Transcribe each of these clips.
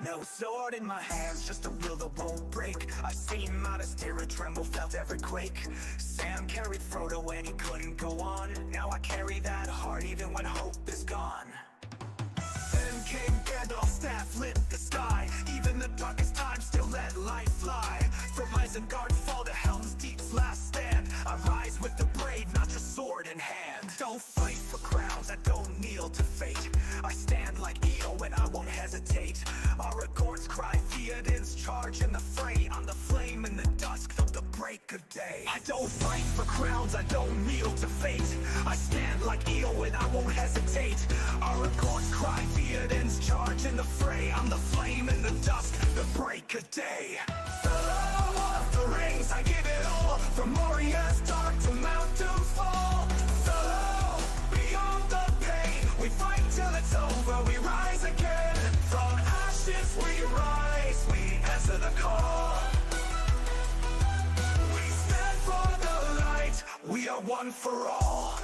No sword in my hands, just a will that won't break. I've seen modest terror tremble, felt every quake. Sam carried Frodo when he couldn't go on. Now I carry that heart even when hope is gone. Then came Gandalf's staff, lit the sky. Even the darkest times still let light fly. From Isengard fall to Helm's Deep's last stand. I rise with the brave, not just sword in hand. Don't fight for crowns, I don't kneel to fate. I stand like Eo and I won't hesitate. Aragorn's cry, Theoden's charge in the fray. I'm the flame in the dusk of the break of day. I don't fight for crowns, I don't kneel to fate. I stand like Eo and I won't hesitate. Aragorn's cry, Theoden's charge in the fray. I'm the flame in the dusk, the break of day. Fellow of the rings, I give it all. From Moria's dark to Mount Doomfall. Fellow, beyond the pain, we fight till it's over, we rise again. From ashes we rise, we answer the call. We stand for the light, we are one for all.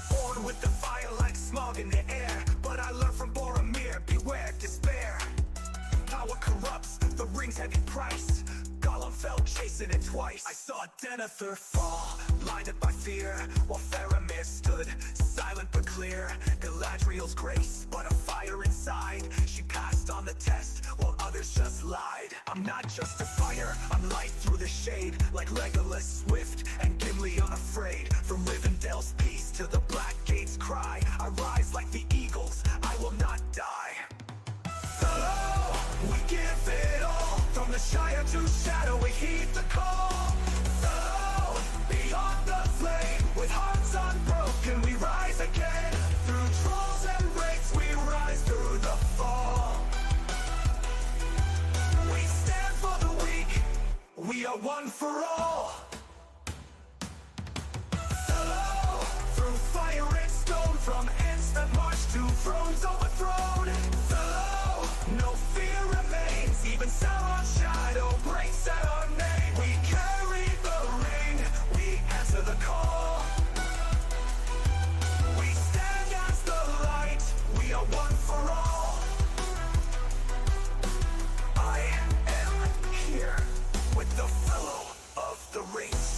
Born with the fire like smog in the air, but I learned from Boromir, beware despair. Power corrupts, the ring's heavy price. Gollum fell chasing it twice. I saw Denethor fall, blinded by fear, while Faramir stood, silent but clear. Galadriel's grace, but a fire inside. She passed on the test, while others just lied. I'm not just a fighter, I'm light through the shade. Like Legolas swift, and Gimli unafraid. From Rivendell's peace to the Black Gate's cry, I rise like the eagles, I will not die. Fellow, we give it all. From the Shire to Shadow, we heed the call. Fellow, beyond the flame, with hearts unbroken, we rise again. Through trolls and wraiths, we rise through the fall. We stand for the weak, we are one for all. Fellow, through fire and stone, from ends that march to thrones overthrown. Fellow, no fear remains, even Sauron's shadow breaks at our name. We carry the ring, we answer the call. We stand as the light, we are one for all. I am here with the fellow of the rings.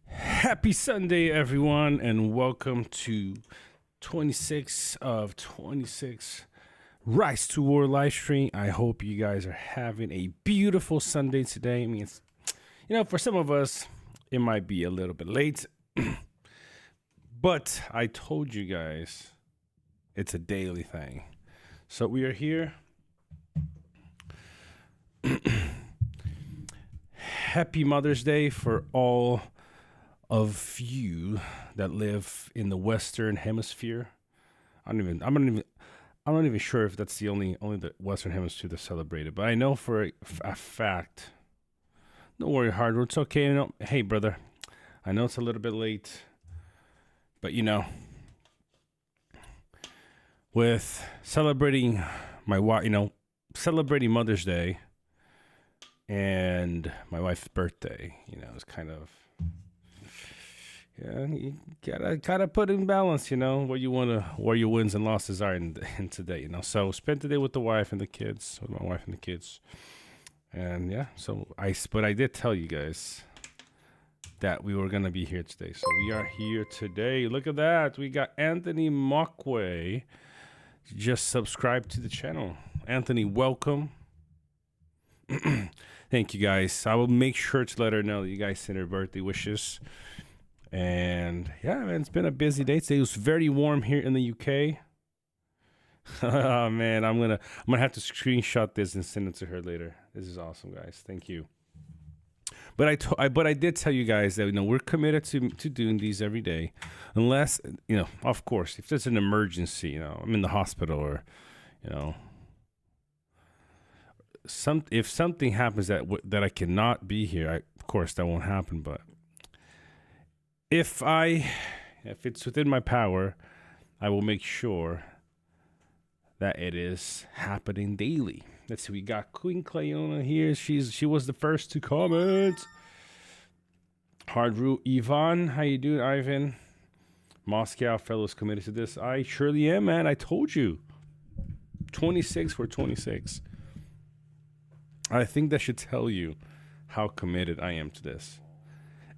Happy Sunday, everyone, and welcome to 26 of 26 Rise to War live stream. I hope you guys are having a beautiful Sunday today. I mean, it's, for some of us, it might be a little bit late, but I told you guys it's a daily thing. So we are here. Happy Mother's Day for all of you that live in the Western Hemisphere. I'm not even sure if that's the only the Western Hemisphere that's celebrated, but I know for a fact. Don't worry, Hardwood. It's okay. Hey, brother. I know it's a little bit late, but with celebrating my wife, celebrating Mother's Day and my wife's birthday, it's kind of. Yeah, you gotta put in balance, where your wins and losses are in today, So spent the day with the wife and the kids, with my wife and the kids, and yeah. But I did tell you guys that we were gonna be here today, so we are here today. Look at that, we got Anthony Mockway. Just subscribe to the channel, Anthony. Welcome. Thank you, guys. I will make sure to let her know that you guys sent her birthday wishes. And yeah, man, it's been a busy day today. It was very warm here in the UK. Oh man, I'm gonna have to screenshot this and send it to her later. This is awesome, guys. Thank you. But I did tell you guys that we're committed to doing these every day, unless of course, if there's an emergency, I'm in the hospital or if something happens that I cannot be here, of course that won't happen. But if I, If it's within my power, I will make sure that it is happening daily. Let's see, we got Queen Clayona here. She was the first to comment. Hard Root Ivan, how you doing, Ivan? Moscow fellows committed to this. I surely am, man. I told you. 26 for 26. I think that should tell you how committed I am to this.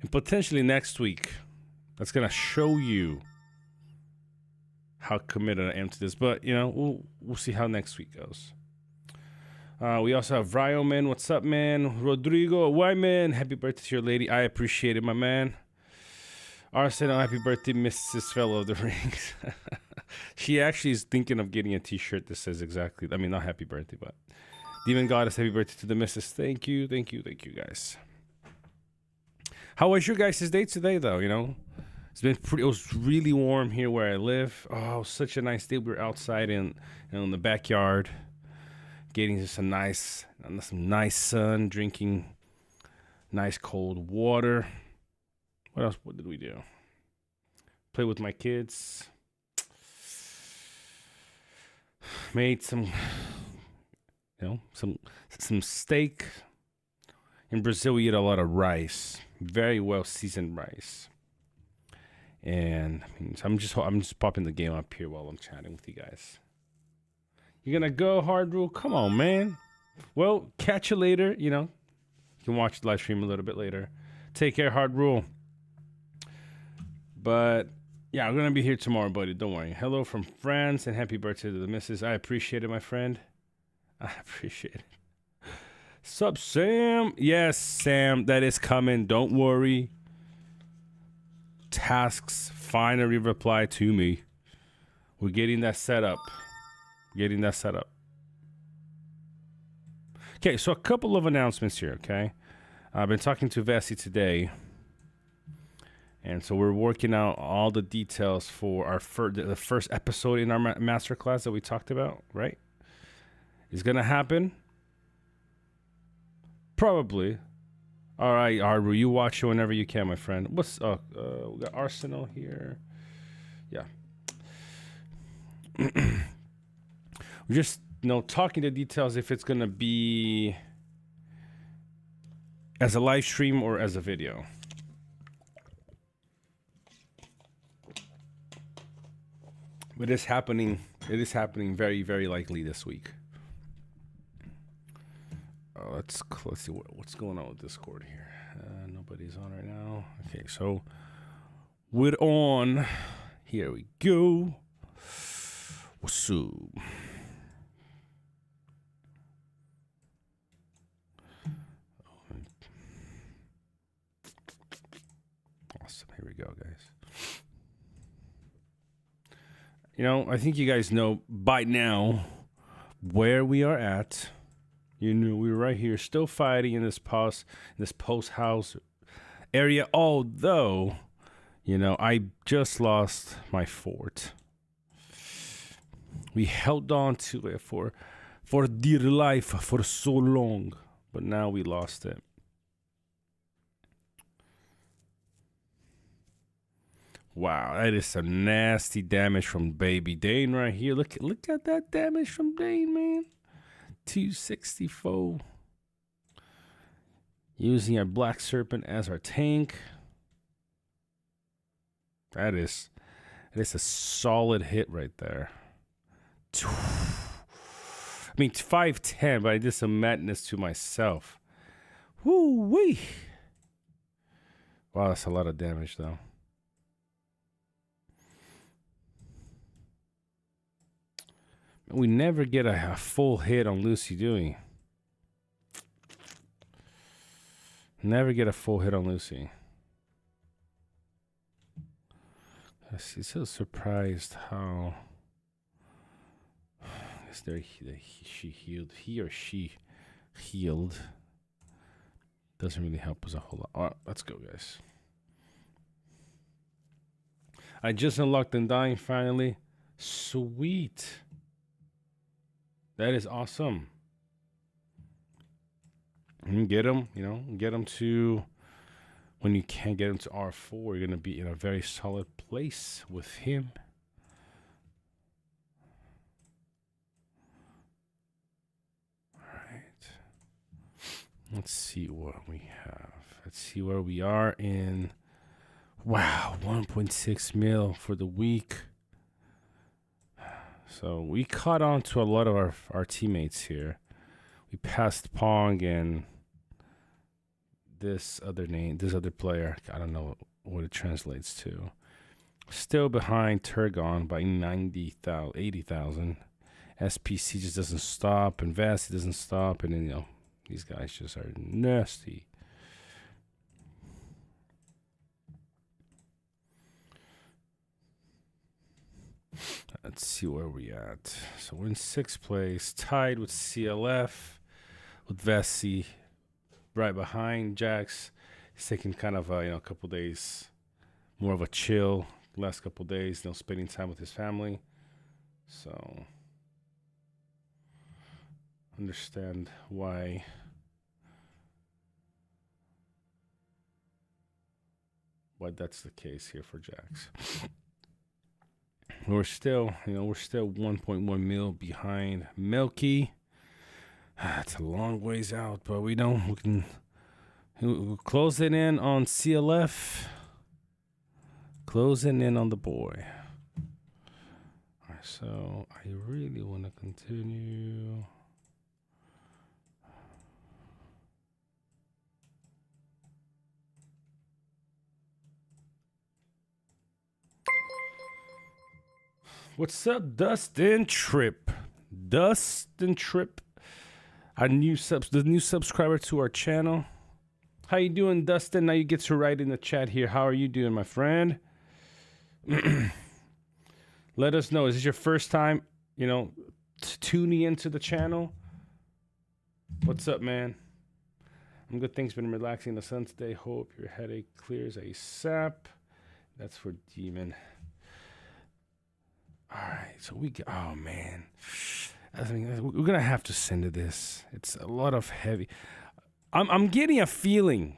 And potentially next week, that's going to show you how committed I am to this. But, you know, we'll see how next week goes. We also have Ryoman. What's up, man? Rodrigo Wyman. Happy birthday to your lady. I appreciate it, my man. Arsenal, happy birthday, Mrs. Fellow of the Rings. She actually is thinking of getting a t-shirt that says exactly, I mean, not happy birthday, but Demon Goddess, happy birthday to the missus. Thank you, guys. How was your guys' day today, though? You know, it was really warm here where I live. Oh, such a nice day. We were outside in the backyard, getting some nice sun, drinking nice cold water. What else? What did we do? Play with my kids. Made some steak. In Brazil, we eat a lot of rice, very well seasoned rice. And I mean, so I'm just popping the game up here while I'm chatting with you guys. You're gonna go, Hard Rule? Come on, man. Well, catch you later. You know, you can watch the live stream a little bit later. Take care, Hard Rule. But yeah, I'm gonna be here tomorrow, buddy. Don't worry. Hello from France and happy birthday to the missus. I appreciate it, my friend. I appreciate it. Sup, Sam? Yes, Sam, that is coming. Don't worry. Tasks finally reply to me. We're getting that set up. Okay, so a couple of announcements here, okay? I've been talking to Vessi today. And so we're working out all the details for our the first episode in our masterclass that we talked about, right? It's going to happen. Probably. All right, Arbu, you watch it whenever you can, my friend. We got Arsenal here. Yeah. We're just, talking the details if it's going to be as a live stream or as a video. But it's happening. It is happening very, very likely this week. Let's see what's going on with Discord here. Nobody's on right now. Okay, so we're on. Here we go. What's up? Awesome. Here we go, guys. I think you guys know by now where we are at. We're right here, still fighting in this post house area. Although, I just lost my fort. We held on to it for dear life for so long, but now we lost it. Wow, that is some nasty damage from Baby Dane right here. Look at that damage from Dane, man. 264. Using our Black Serpent as our tank. That is a solid hit right there. I mean, 510, but I did some madness to myself. Woo-wee. Wow, that's a lot of damage, though. We never get a full hit on Lucy, do we? Never get a full hit on Lucy. I'm so surprised how... I guess she healed. He or she healed. Doesn't really help us a whole lot. All right, let's go, guys. I just unlocked Undying finally. Sweet. That is awesome. Get them, get them to when you can't get him to R4, you're gonna be in a very solid place with him. Let's see what we have. Let's see where we are in. Wow, 1.6 mil for the week. So we caught on to a lot of our teammates here. We passed Pong and this other player. I don't know what it translates to. Still behind Turgon by 80,000. SPC just doesn't stop, and Vasi doesn't stop, and then these guys just are nasty. Let's see where we at. So we're in 6th place, tied with CLF, with Vasi right behind. Jax is taking kind of a couple days more of a chill. Last couple days, spending time with his family. So understand why that's the case here for Jax. We're still 1.1 mil behind Milky. It's a long ways out, but we can close it in on CLF. Closing in on the boy. All right, so I really want to continue. What's up, Dustin Tripp? Dustin Tripp, the new subscriber to our channel. How you doing, Dustin? Now you get to write in the chat here. How are you doing, my friend? Let us know. Is this your first time, tuning into the channel? What's up, man? I'm good. Things been relaxing in the sun today. Hope your headache clears ASAP. That's for Demon. All right, so oh man, we're gonna have to send to this. It's a lot of heavy. I'm getting a feeling,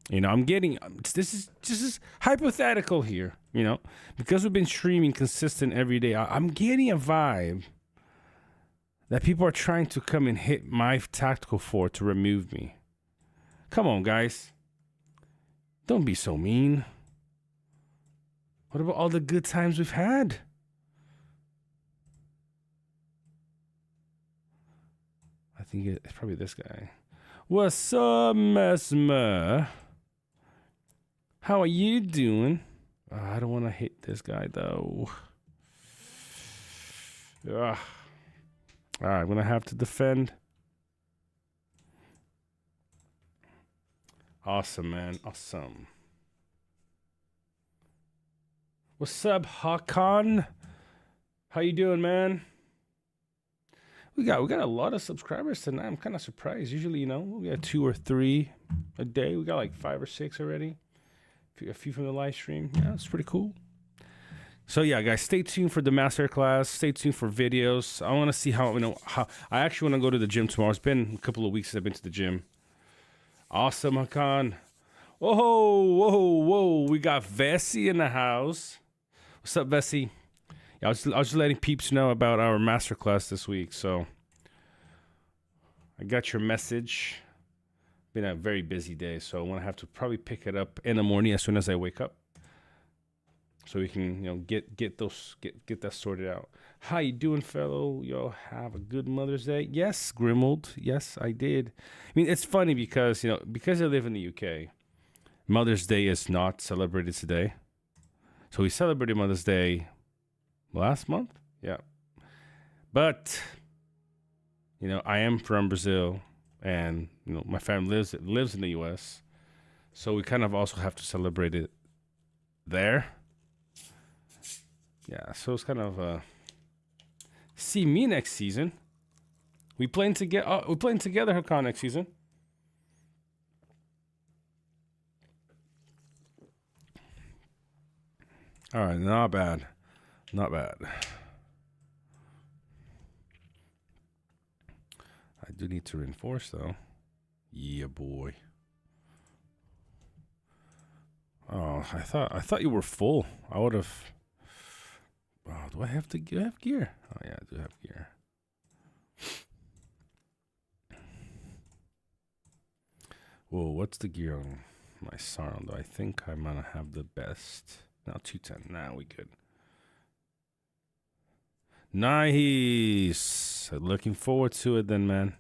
this is hypothetical here, because we've been streaming consistent every day. I'm getting a vibe that people are trying to come and hit my tactical fort to remove me. Come on, guys, don't be so mean. What about all the good times we've had? I think it's probably this guy. What's up, Mesmer? How are you doing? I don't want to hit this guy, though. All right, I'm going to have to defend. Awesome, man. Awesome. What's up, Hakan? How you doing, man? We got a lot of subscribers tonight. I'm kind of surprised. Usually, we got 2 or 3 a day. We got like 5 or 6 already. A few from the live stream. Yeah, it's pretty cool. So yeah, guys, stay tuned for the masterclass. Stay tuned for videos. I want to see how I actually want to go to the gym tomorrow. It's been a couple of weeks since I've been to the gym. Awesome, Hakan. Whoa. We got Vessi in the house. What's up, Vessi? Yeah, I was just letting peeps know about our masterclass this week. So I got your message. Been a very busy day, so I want to have to probably pick it up in the morning as soon as I wake up, so we can get that sorted out. How you doing, fellow? Y'all have a good Mother's Day? Yes, Grimold. Yes, I did. I mean, it's funny because because I live in the UK, Mother's Day is not celebrated today. So we celebrated Mother's Day last month. Yeah, but I am from Brazil, and my family lives in the US, so we kind of also have to celebrate it there. Yeah, so it's kind of see me next season. We playing together. We're playing together, Hakan, next season. All right, not bad. I do need to reinforce, though. Yeah, boy. Oh, I thought you were full. I would have. Oh, do I have gear? Oh yeah, I do have gear. Whoa, what's the gear on my Sarn? Though I think I'm gonna have the best. No, 210. Nah, we good. Nice. Looking forward to it then, man.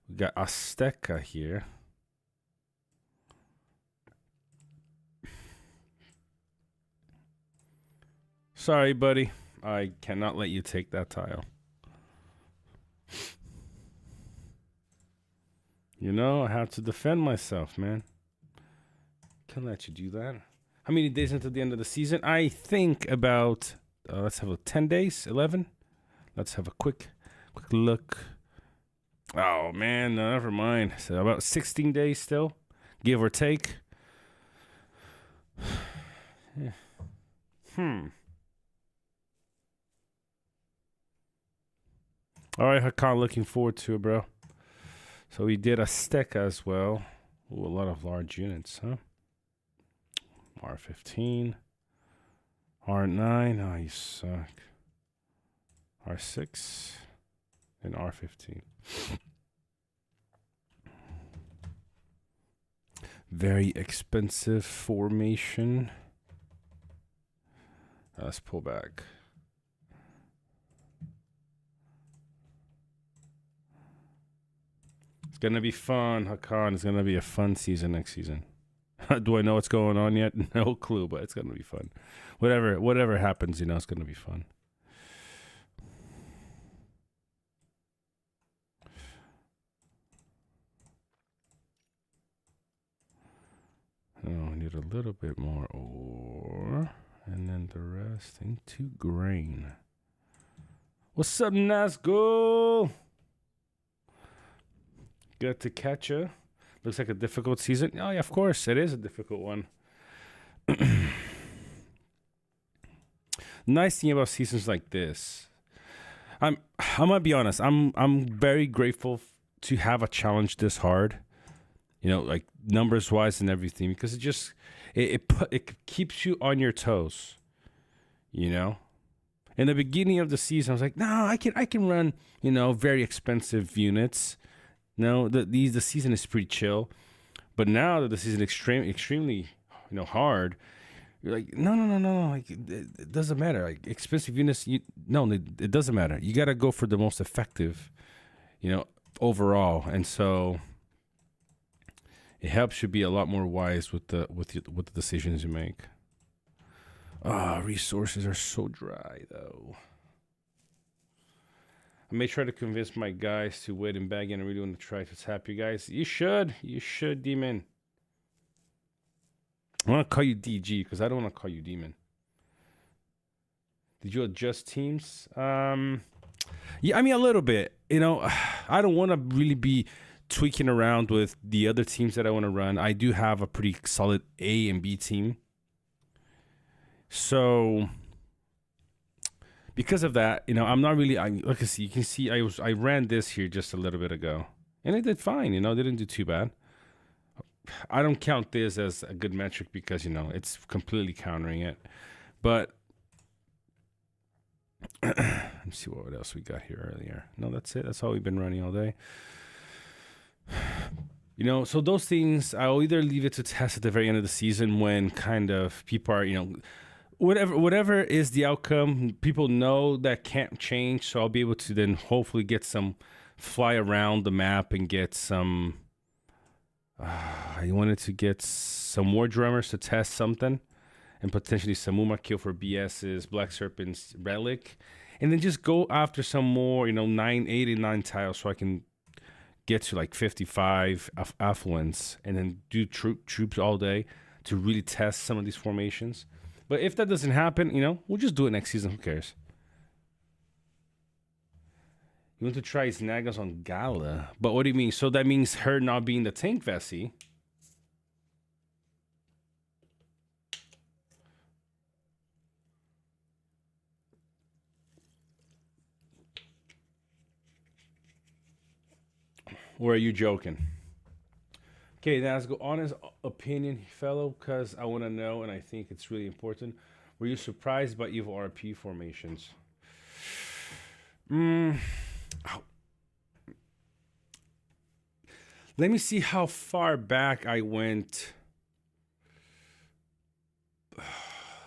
We got Azteca here. Sorry, buddy. I cannot let you take that tile. You know, I have to defend myself, man. Can't let you do that. How many days until the end of the season? I think about, let's have 10 days, 11. Let's have a quick look. Oh, man, no, never mind. So about 16 days still, give or take. Yeah. All right, Hakan, looking forward to it, bro. So we did Azteca as well. Ooh, a lot of large units, huh? R15. R9. Oh, you suck. R6. And R15. Very expensive formation. Let's pull back. It's going to be fun, Hakan. It's going to be a fun season next season. Do I know what's going on yet? No clue, but it's going to be fun. Whatever happens, you know, it's going to be fun. Oh, I need a little bit more ore. And then the rest into grain. What's up, Nazgul? Good to catch ya. Looks like a difficult season. Oh, yeah, of course. It is a difficult one. Nice thing about seasons like this. I'm gonna be honest. I'm very grateful to have a challenge this hard. You know, like numbers wise and everything, because it keeps you on your toes. You know, in the beginning of the season, I was like, no, I can run, you know, very expensive units. No, the season is pretty chill, but now that the season is extremely, you know, hard, you're like, no, like it doesn't matter. Like expensive units, it doesn't matter. You gotta go for the most effective, you know, overall, and so it helps you be a lot more wise with the decisions you make. Resources are so dry though. I may try to convince my guys to wait and bag in. I really want to try to tap you guys. You should, Demon. I want to call you DG because I don't want to call you Demon. Did you adjust teams? Yeah, I mean a little bit. You know, I don't want to really be tweaking around with the other teams that I want to run. I do have a pretty solid A and B team. So because of that, you know, I'm not really. Like I see, you can see, I ran this here just a little bit ago, and it did fine. You know, they didn't do too bad. I don't count this as a good metric because you know it's completely countering it. But let's see what else we got here earlier. No, that's it. That's all we've been running all day. You know, so those things I'll either leave it to test at the very end of the season when kind of people are, you know. Whatever is the outcome, people know that can't change. So I'll be able to then hopefully get some fly around the map and get some. I wanted to get some more drummers to test something, and potentially some Uma kill for BS's Black Serpent's Relic, and then just go after some more, you know, 989 tiles so I can get to like 55 affluence, and then do troops all day to really test some of these formations. But if that doesn't happen, you know, we'll just do it next season. Who cares? You want to try Snagas on Gala. But what do you mean? So that means her not being the tank Vessi. Or are you joking? Okay, now let's go. Honest opinion, fellow, because I want to know, and I think it's really important. Were you surprised by evil RP formations? Mm, oh, let me see how far back I went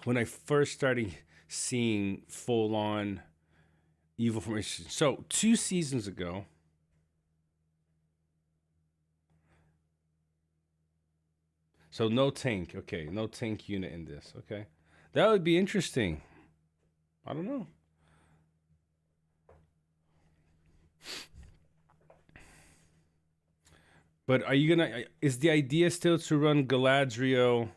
when I first started seeing full on evil formations. So 2 seasons ago. So no tank. Okay, no tank unit in this. Okay. That would be interesting. I don't know. But are you gonna? Is the idea still to run Galadriel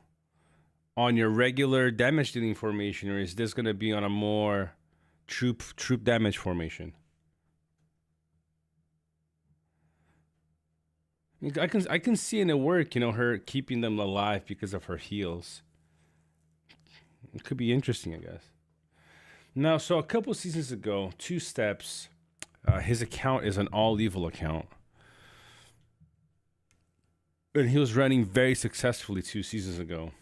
on your regular damage dealing formation, or is this gonna be on a more troop damage formation? I can see in it work. Her keeping them alive because of her heals. It could be interesting, I guess. Now, so a couple seasons ago, 2 steps. His account is an all evil account. And he was running very successfully 2 seasons ago.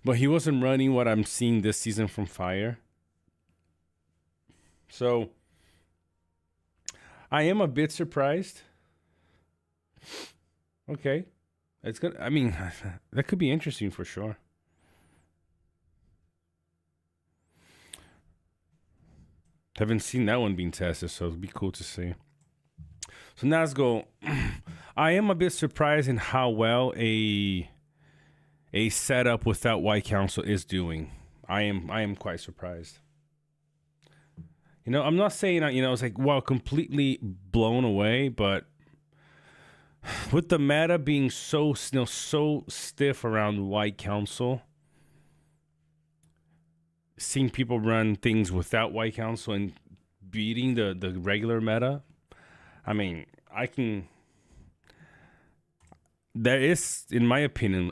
But he wasn't running what I'm seeing this season from Fire. So I am a bit surprised. Okay. It's good. I mean, that could be interesting for sure. Haven't seen that one being tested, so it'd be cool to see. So now let's go. I am a bit surprised in how well a setup without White Council is doing. I am quite surprised. I'm not saying it's like wow, completely blown away, but with the meta being so so stiff around White Council, seeing people run things without White Council and beating the regular meta, I mean, there is, in my opinion,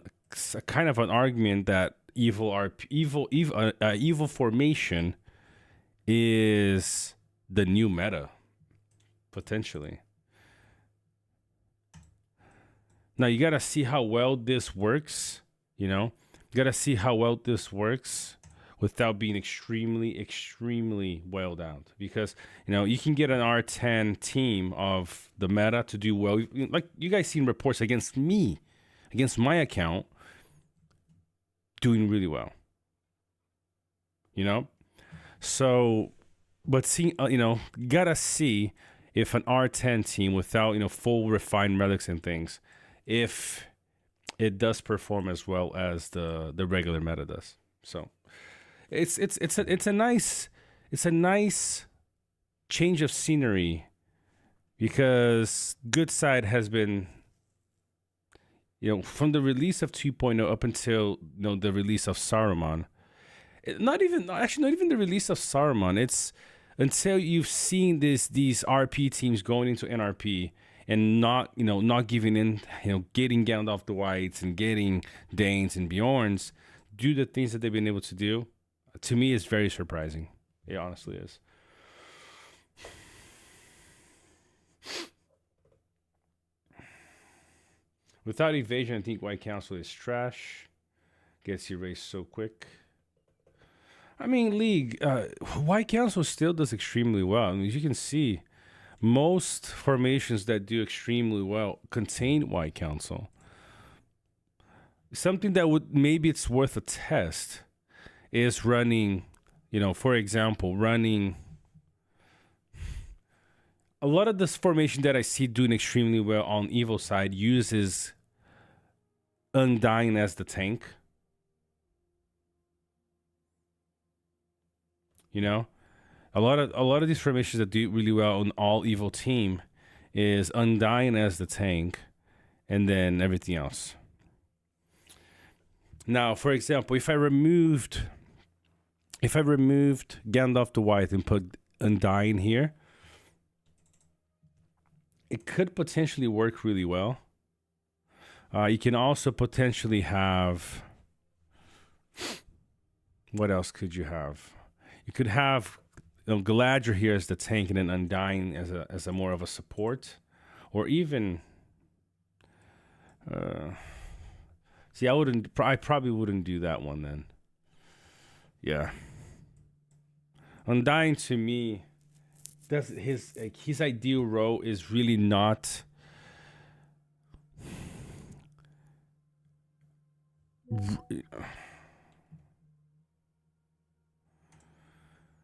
a kind of an argument that evil formation is the new meta, potentially. Now you gotta see how well this works. You gotta see how well this works without being extremely wailed out. Because, you can get an R10 team of the meta to do well. Like, you guys seen reports against me, against my account, doing really well. So, but see, gotta see if an R10 team without, full refined relics and things, if it does perform as well as the regular meta does. So it's a nice change of scenery, because Good Side has been, from the release of 2.0 up until the release of Saruman. Not even the release of Saruman. It's until you've seen these RP teams going into NRP and not giving in, getting Gandalf the Whites and getting Danes and Bjorns, do the things that they've been able to do. To me, it's very surprising. It honestly is. Without evasion, I think White Council is trash. Gets erased so quick. I mean, League, White Council still does extremely well. I mean, as you can see, most formations that do extremely well contain White Council. Something that maybe it's worth a test is running, for example, running a lot of this formation that I see doing extremely well on Evil side uses Undying as the tank. A lot of these formations that do really well on all Evil team is Undying as the tank, and then everything else. Now, for example, if I removed Gandalf the White and put Undying here, it could potentially work really well. You can also potentially have, what else could you have? You could have Galadriel here as the tank and then Undying as a more of a support, or even See, I probably wouldn't do that one then. Yeah. Undying to me, that's his ideal row is really not.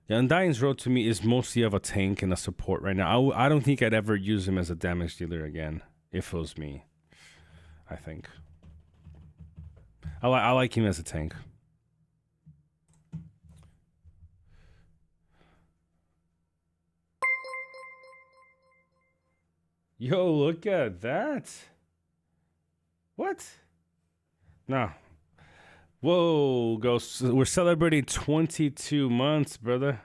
Yeah, Undying's road to me is mostly of a tank and a support right now. I don't think I'd ever use him as a damage dealer again, if it was me. I think. I like him as a tank. Yo, look at that. What? No. Whoa, Ghost. We're celebrating 22 months, brother.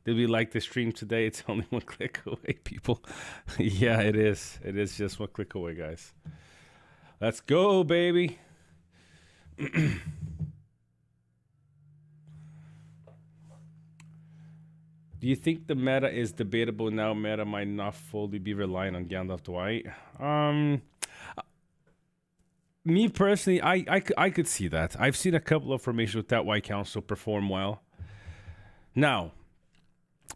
Did we like the stream today? It's only one click away, people. Yeah, it is. It is just one click away, guys. Let's go, baby. Do you think the meta is debatable now? Meta might not fully be relying on Gandalf Dwight. Me personally, I could see that. I've seen a couple of formations with that White Council perform well. Now,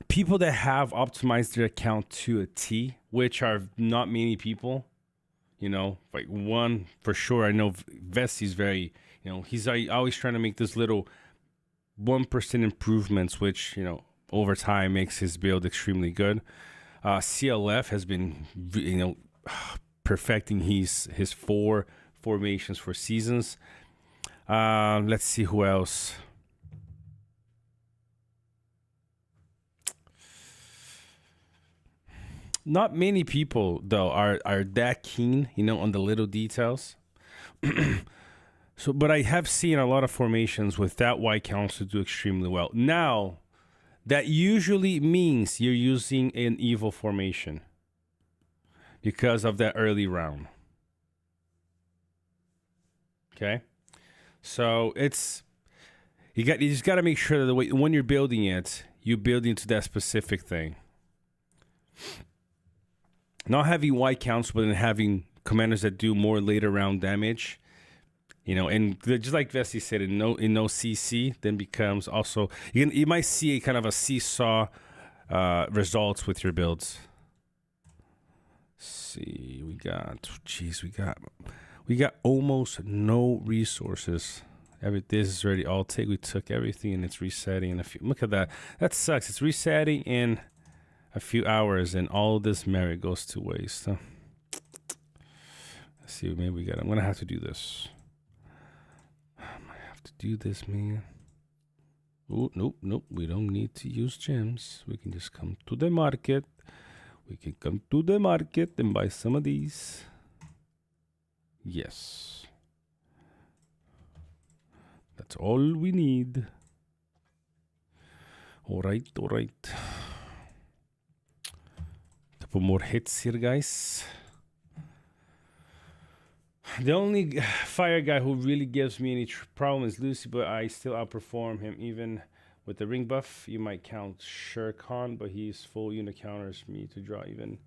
people that have optimized their account to a T, which are not many people, you know, like one for sure. I know Vesti's very, you know, he's always trying to make this little 1% improvements, which, you know, over time makes his build extremely good. CLF has been, you know, perfecting his 4 formations for seasons. Let's see who else. Not many people though are that keen, you know, on the little details. So, but I have seen a lot of formations with that White Council do extremely well. Now, that usually means you're using an evil formation because of that early round. Okay, so it's you just got to make sure that when you're building it, you build into that specific thing. Not having White Council, but then having commanders that do more later round damage. You know, and just like Vesti said, in no CC, then becomes also you might see a kind of a seesaw results with your builds. Let's see, we got almost no resources. This is already all take. We took everything and it's resetting in a few. Look at that. That sucks. It's resetting in a few hours and all this merit goes to waste. Huh? Let's see. Maybe I'm gonna have to do this. Do this, man. Oh, nope. We don't need to use gems. We can just come to the market. We can come to the market and buy some of these. Yes. That's all we need. All right. Couple more hits here, guys. The only fire guy who really gives me any problem is Lucy, but I still outperform him even with the ring buff. You might count Sher Khan, but he's full unit counters me to draw even.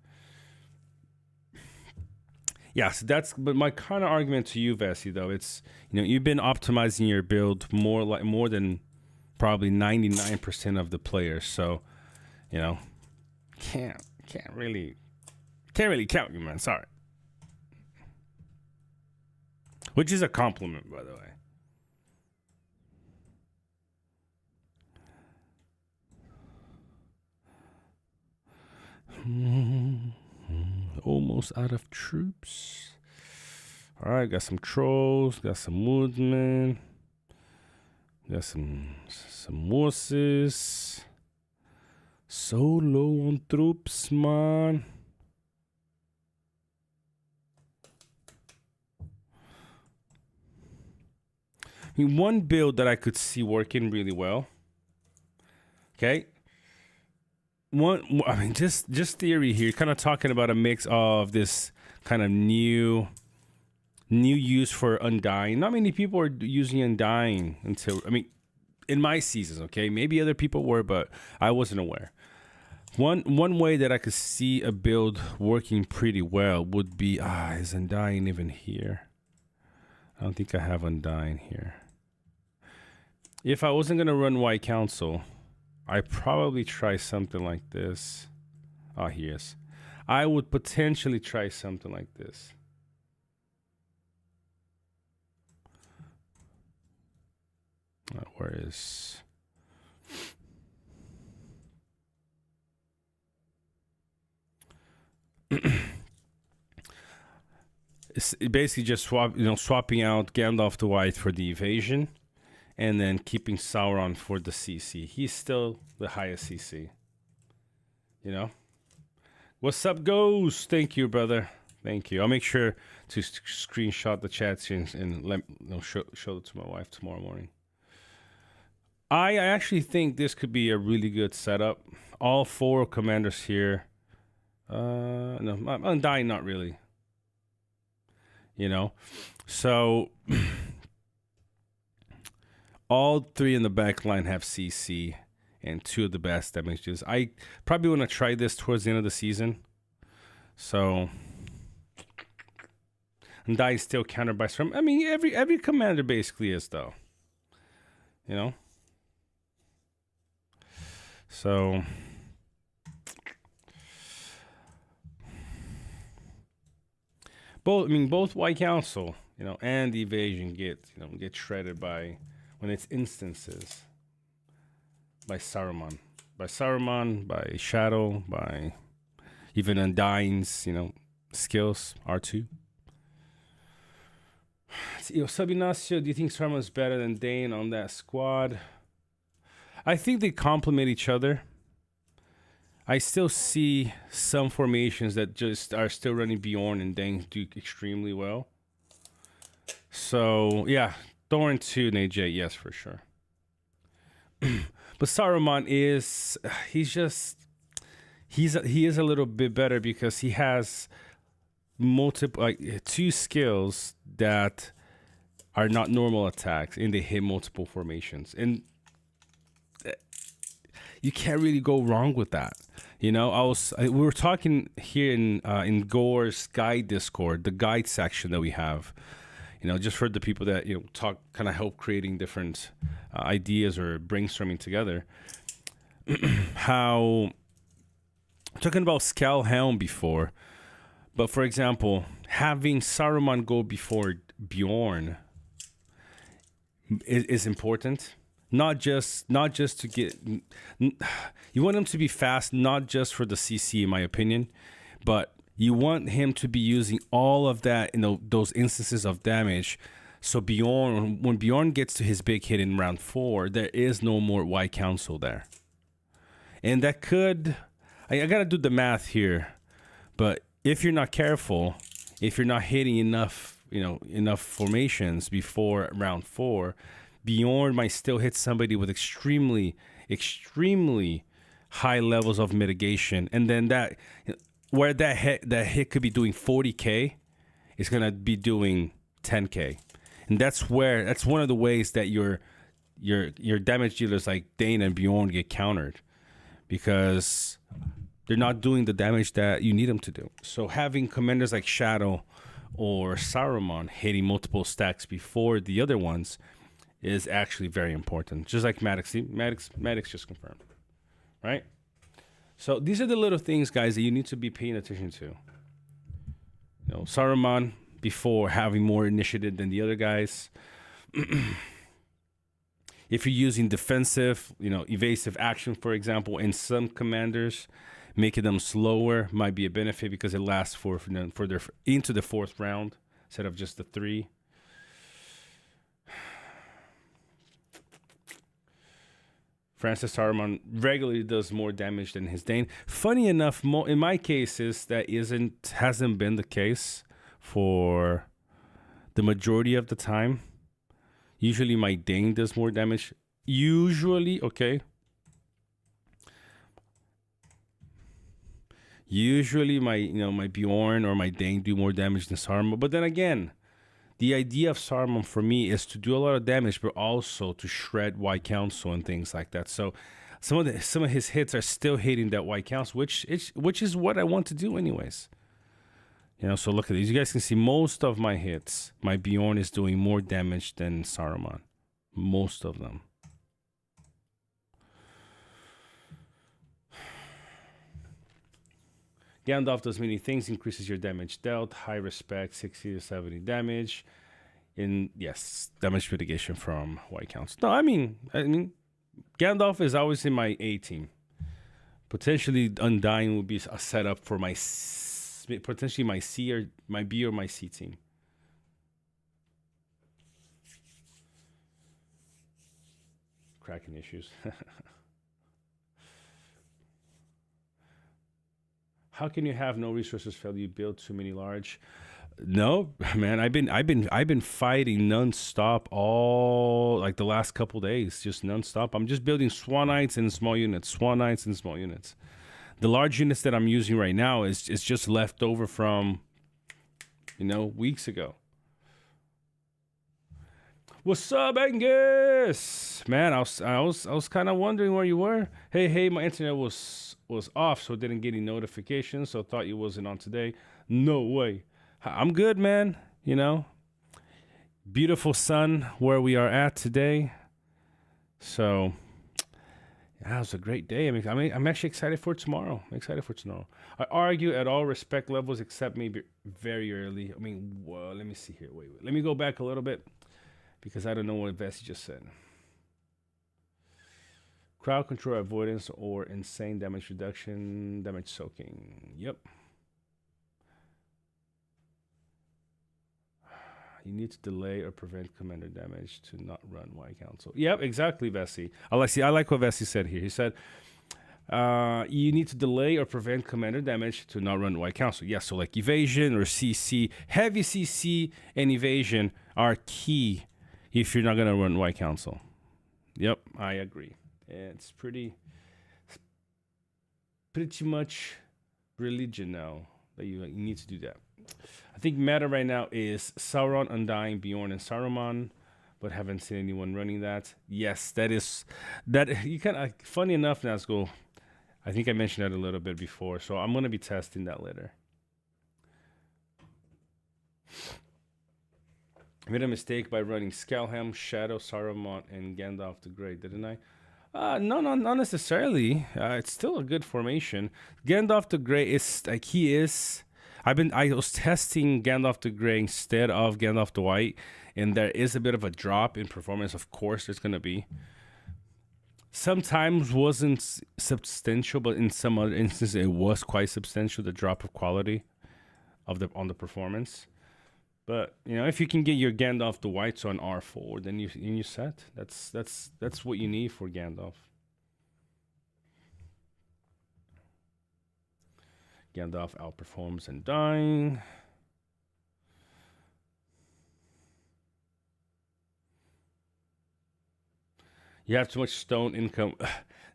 Yeah, so but my kind of argument to you, Vesti, though, it's, you know, you've been optimizing your build more than probably 99% of the players, so, you know, can't really count you, man. Sorry. Which is a compliment, by the way. Almost out of troops. All right, got some trolls, got some woodmen, got some horses. So low on troops, man. I mean, one build that I could see working really well. Okay. Just theory here, kind of talking about a mix of this kind of new use for Undying. Not many people are using Undying until, in my seasons, okay? Maybe other people were, but I wasn't aware. One way that I could see a build working pretty well would be is Undying even here? I don't think I have Undying here. If I wasn't gonna run White Council, I'd probably try something like this. Oh, he is. I would potentially try something like this. Where is... It's basically just swapping out Gandalf to white for the evasion, and then keeping Sauron for the CC. He's still the highest CC. You know? What's up, Ghost? Thank you, brother. Thank you. I'll make sure to screenshot the chats and let show it to my wife tomorrow morning. I actually think this could be a really good setup. All 4 commanders here. No, Undying, not really. You know, so all 3 in the back line have CC, and 2 of the best damages. I probably want to try this towards the end of the season. So, Undying still countered by Storm. I mean, every commander basically is, though. You know, so. Both White Council, and the evasion get shredded by when it's instances by Saruman, by Shadow, by even Undying's, skills R2. Sub Ignacio, do you think Saruman's better than Dane on that squad? I think they complement each other. I still see some formations that just are still running Bjorn and Dane do extremely well. So, yeah, Thorin 2 and AJ, yes, for sure. But Saruman he is a little bit better because he has multiple, 2 skills that are not normal attacks, and they hit multiple formations. And you can't really go wrong with that. We were talking here in Gore's guide Discord, the guide section that we have. Just for the people that kind of help creating different ideas or brainstorming together. How talking about Skelhelm before, but for example, having Saruman go before Bjorn is important. Not just to get, you want him to be fast, not just for the CC, in my opinion, but you want him to be using all of that, those instances of damage. So when Bjorn gets to his big hit in round 4, there is no more White Council there, and that could, I gotta do the math here, but if you're not careful, if you're not hitting enough formations before round 4. Bjorn might still hit somebody with extremely, extremely high levels of mitigation, and then that hit could be doing 40k, it's gonna be doing 10k, and that's one of the ways that your damage dealers like Dane and Bjorn get countered, because they're not doing the damage that you need them to do. So having commanders like Shadow or Saruman hitting multiple stacks before the other ones is actually very important. Just like Maddox. See, Maddox just confirmed, right? So these are the little things, guys, that you need to be paying attention to. Saruman before having more initiative than the other guys. If you're using defensive, evasive action, for example, in some commanders, making them slower might be a benefit because it lasts into the 4th round instead of just the 3. Francis Saruman regularly does more damage than his Dane. Funny enough, in my cases, that hasn't been the case for the majority of the time. Usually my Dane does more damage. Usually, okay. Usually my Bjorn or my Dane do more damage than Saruman. But then again, the idea of Saruman for me is to do a lot of damage, but also to shred White Council and things like that. So some of his hits are still hitting that white council, which is what I want to do anyways. You know, so look at these. You guys can see most of my hits. My Bjorn is doing more damage than Saruman. Most of them. Gandalf does many things. Increases your damage dealt. High respect, 60 to 70 damage. And yes, damage mitigation from White Council. No, I mean, Gandalf is always in my A team. Potentially Undying would be a setup for my potentially my C or my B or my C team. Cracking issues. How can you have no resources fail? You build too many large. No, man, I've been fighting nonstop all like the last couple days, just nonstop. I'm just building Swanites and small units, Swanites and small units. The large units that I'm using right now is just left over from, weeks ago. What's up, Angus? Man, I was kind of wondering where you were. Hey, my internet was off, so didn't get any notifications, so thought you wasn't on today. No way. I'm good, man. Beautiful sun where we are at today. So, yeah, it was a great day. I'm actually excited for tomorrow. I argue at all respect levels except maybe very early. Let me see here. Wait. Let me go back a little bit because I don't know what Vessi just said. Crowd control avoidance or insane damage reduction, damage soaking. Yep. You need to delay or prevent commander damage to not run White Council. Yep, exactly, Vessi. I like what Vessi said here. He said, you need to delay or prevent commander damage to not run White Council. Yes, so like evasion or CC. Heavy CC and evasion are key if you're not going to run White Council. Yep, I agree. It's pretty much religion now that you need to do that. I think meta right now is Sauron, Undying, Bjorn, and Saruman, but haven't seen anyone running that. Yes, that you can. Funny enough, Nazgul, I think I mentioned that a little bit before, so I'm gonna be testing that later. I made a mistake by running Skelhelm, Shadow, Saruman, and Gandalf the Great, didn't I? No, not necessarily. It's still a good formation. Gandalf the Great is like he is. I was testing Gandalf the Grey instead of Gandalf the White, and there is a bit of a drop in performance. Of course, there's going to be. Sometimes wasn't substantial, but in some other instances, it was quite substantial, the drop of quality on the performance. But, if you can get your Gandalf the Whites on R4, then you set. That's what you need for Gandalf. Gandalf outperforms Undying. You have too much stone income.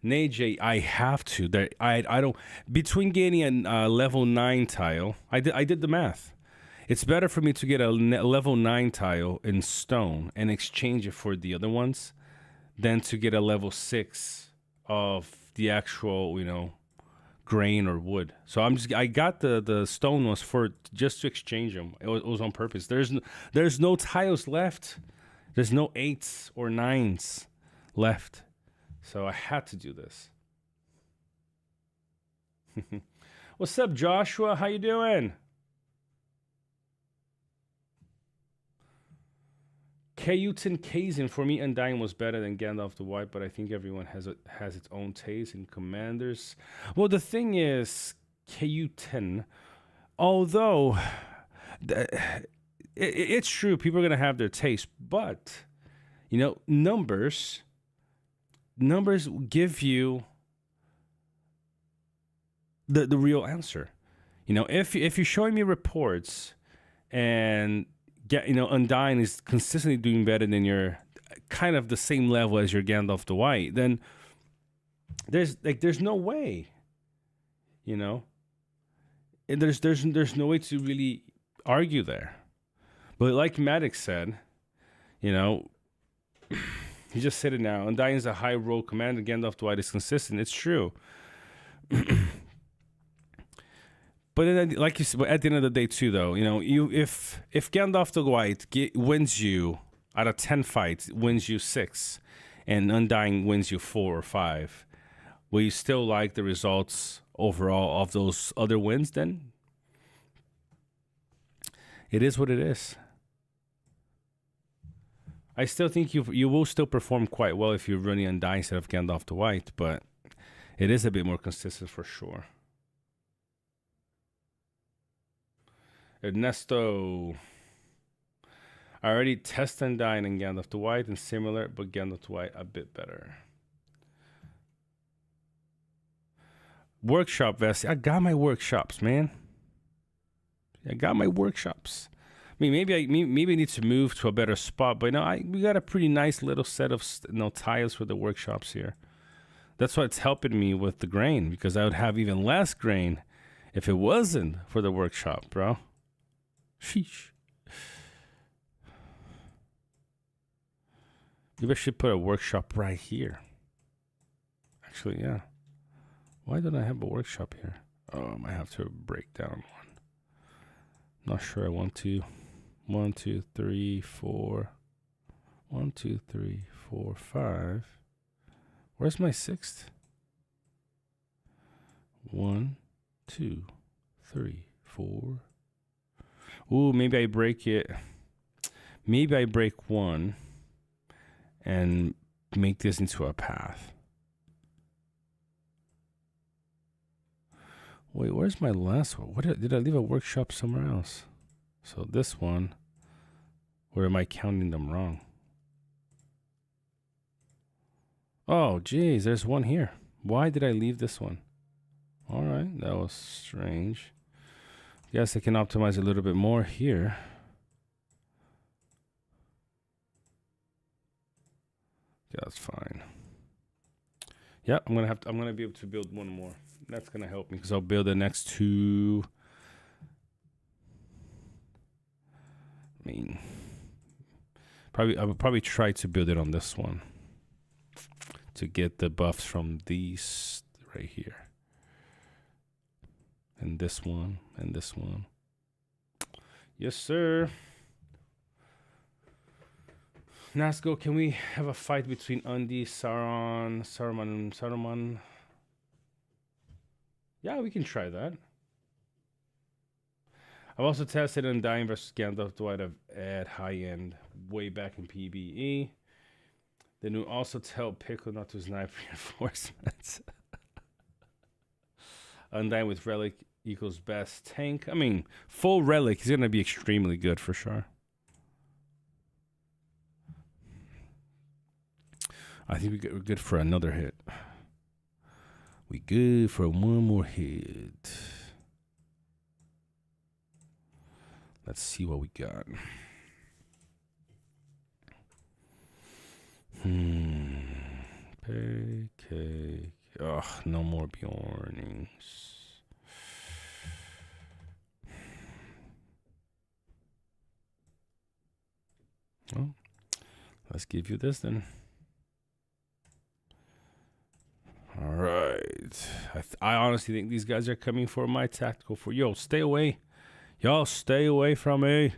Najay, I have to. I don't. Between getting a level 9 tile, I did the math. It's better for me to get a level 9 tile in stone and exchange it for the other ones than to get a level 6 of the actual, grain or wood. So I got the stone ones for just to exchange them. It was on purpose. There's no tiles left. There's no 8s or 9s left. So I had to do this. What's up, Joshua? How you doing? Kayutin Kazin, for me, Undying was better than Gandalf the White, but I think everyone has its own taste in commanders. Well, the thing is, Kayutin, although it's true, people are going to have their taste, but, numbers give you the real answer. If you're showing me reports and Undying is consistently doing better than your kind of the same level as your Gandalf the White, then there's no way, and there's no way to really argue there. But like Maddox said, He just said it now. Undying is a high roll command, and Gandalf the White is consistent. It's true. But then, like you said, at the end of the day, too, though, you know, if Gandalf the White wins you out of 10 fights, wins you 6, and Undying wins you 4 or 5, will you still like the results overall of those other wins? Then it is what it is. I still think you will still perform quite well if you're running Undying instead of Gandalf the White, but it is a bit more consistent for sure. Ernesto. I already tested Undying and Gandalf the White and similar, but Gandalf the White a bit better. Workshop vest. I got my workshops, man. I got my workshops. I mean, maybe I need to move to a better spot, but we got a pretty nice little set of tiles for the workshops here. That's why it's helping me with the grain, because I would have even less grain if it wasn't for the workshop, bro. Sheesh. Maybe I should put a workshop right here. Actually, yeah. Why don't I have a workshop here? Oh, I might have to break down one. Not sure I want to. 1, 2, 3, 4. 1, 2, 3, 4, 5. Where's my 6th? 1, 2, 3, 4. Ooh, maybe I break it. Maybe I break one and make this into a path. Wait, where's my last one? What did I leave a workshop somewhere else? So this one, or am I counting them wrong? Oh, geez, there's one here. Why did I leave this one? All right, that was strange. Guess I can optimize a little bit more here. Yeah, that's fine. Yeah, I'm gonna be able to build one more. That's gonna help me because I'll build the next two. I mean, I would probably try to build it on this one to get the buffs from these right here. And this one, and this one. Yes, sir. Nazgul, can we have a fight between Undi, Saruman? Yeah, we can try that. I've also tested Undying versus Gandalf the White at high end way back in PBE. Then we also tell Pickle not to snipe reinforcements. Undying with Relic equals best tank. I mean, full Relic is going to be extremely good for sure. I think we're good for another hit. We good for one more hit. Let's see what we got. Pancake. Ugh, no more Bjornings. Well, let's give you this then. All right. I honestly think these guys are coming for my tactical. Yo, stay away. Y'all stay away from me.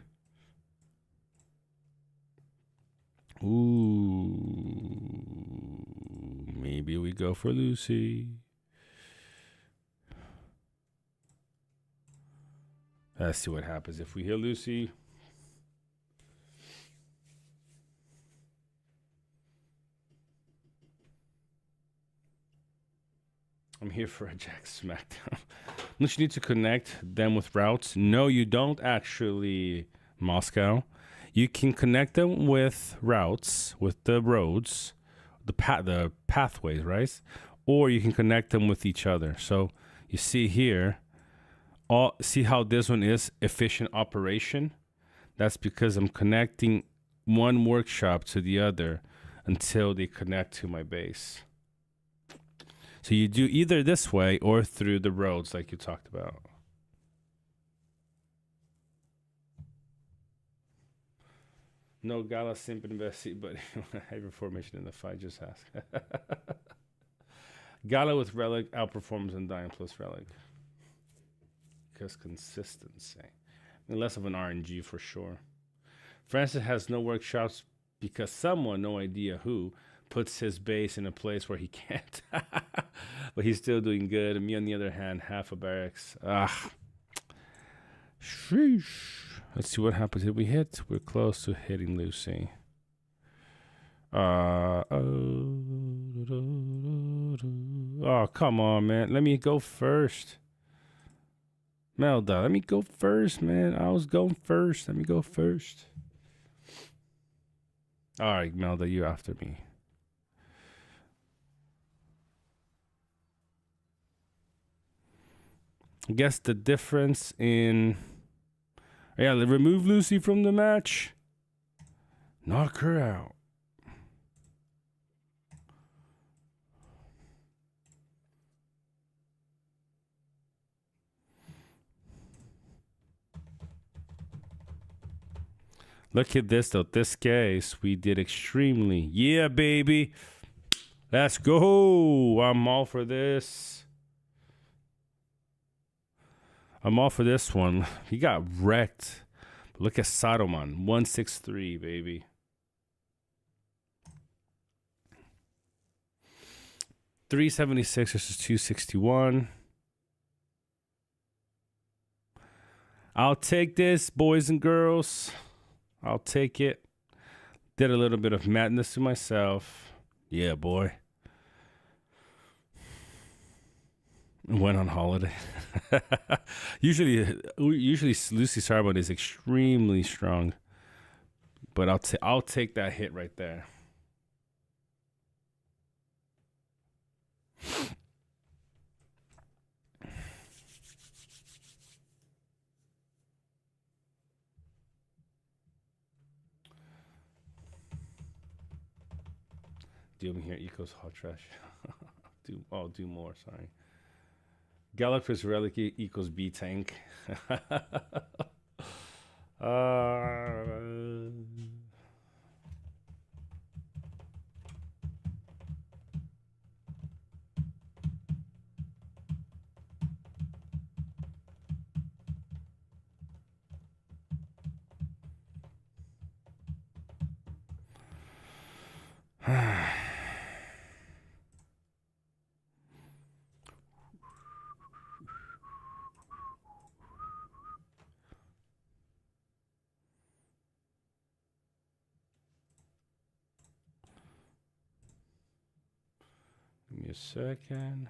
Ooh. Maybe we go for Lucy. Let's see what happens if we hear Lucy. I'm here for a Jack Smackdown. Don't you need to connect them with routes? No, you don't actually, Moscow. You can connect them with routes, with the roads, the pathways, right? Or you can connect them with each other. So you see here, see how this one is efficient operation? That's because I'm connecting one workshop to the other until they connect to my base. So you do either this way or through the roads like you talked about. No Gala Simp and Bessie, but have your formation in the fight, just ask. Gala with Relic outperforms Undying plus Relic. Because consistency. I mean, less of an RNG for sure. Francis has no workshops because someone, no idea who, puts his base in a place where he can't. But he's still doing good. And me, on the other hand, half a barracks. Ah. Sheesh. Let's see what happens. Did we hit? We're close to hitting Lucy. Oh, come on, man. Let me go first. Melda, let me go first, man. I was going first. Let me go first. All right, Melda, you after me. I guess the difference in... Yeah, remove Lucy from the match. Knock her out. Look at this, though. This case, we did extremely. Yeah, baby. Let's go. I'm all for this. I'm all for this one. He got wrecked. Look at Saruman. 163, baby. $376 versus $261. I'll take this, boys and girls. I'll take it. Did a little bit of madness to myself. Yeah, boy. Went on holiday. usually Lucy Sarban is extremely strong, but I'll take that hit right there. Doom here equals hot trash. do more. Sorry. Gallifrey's relic equals B tank. Give me a second.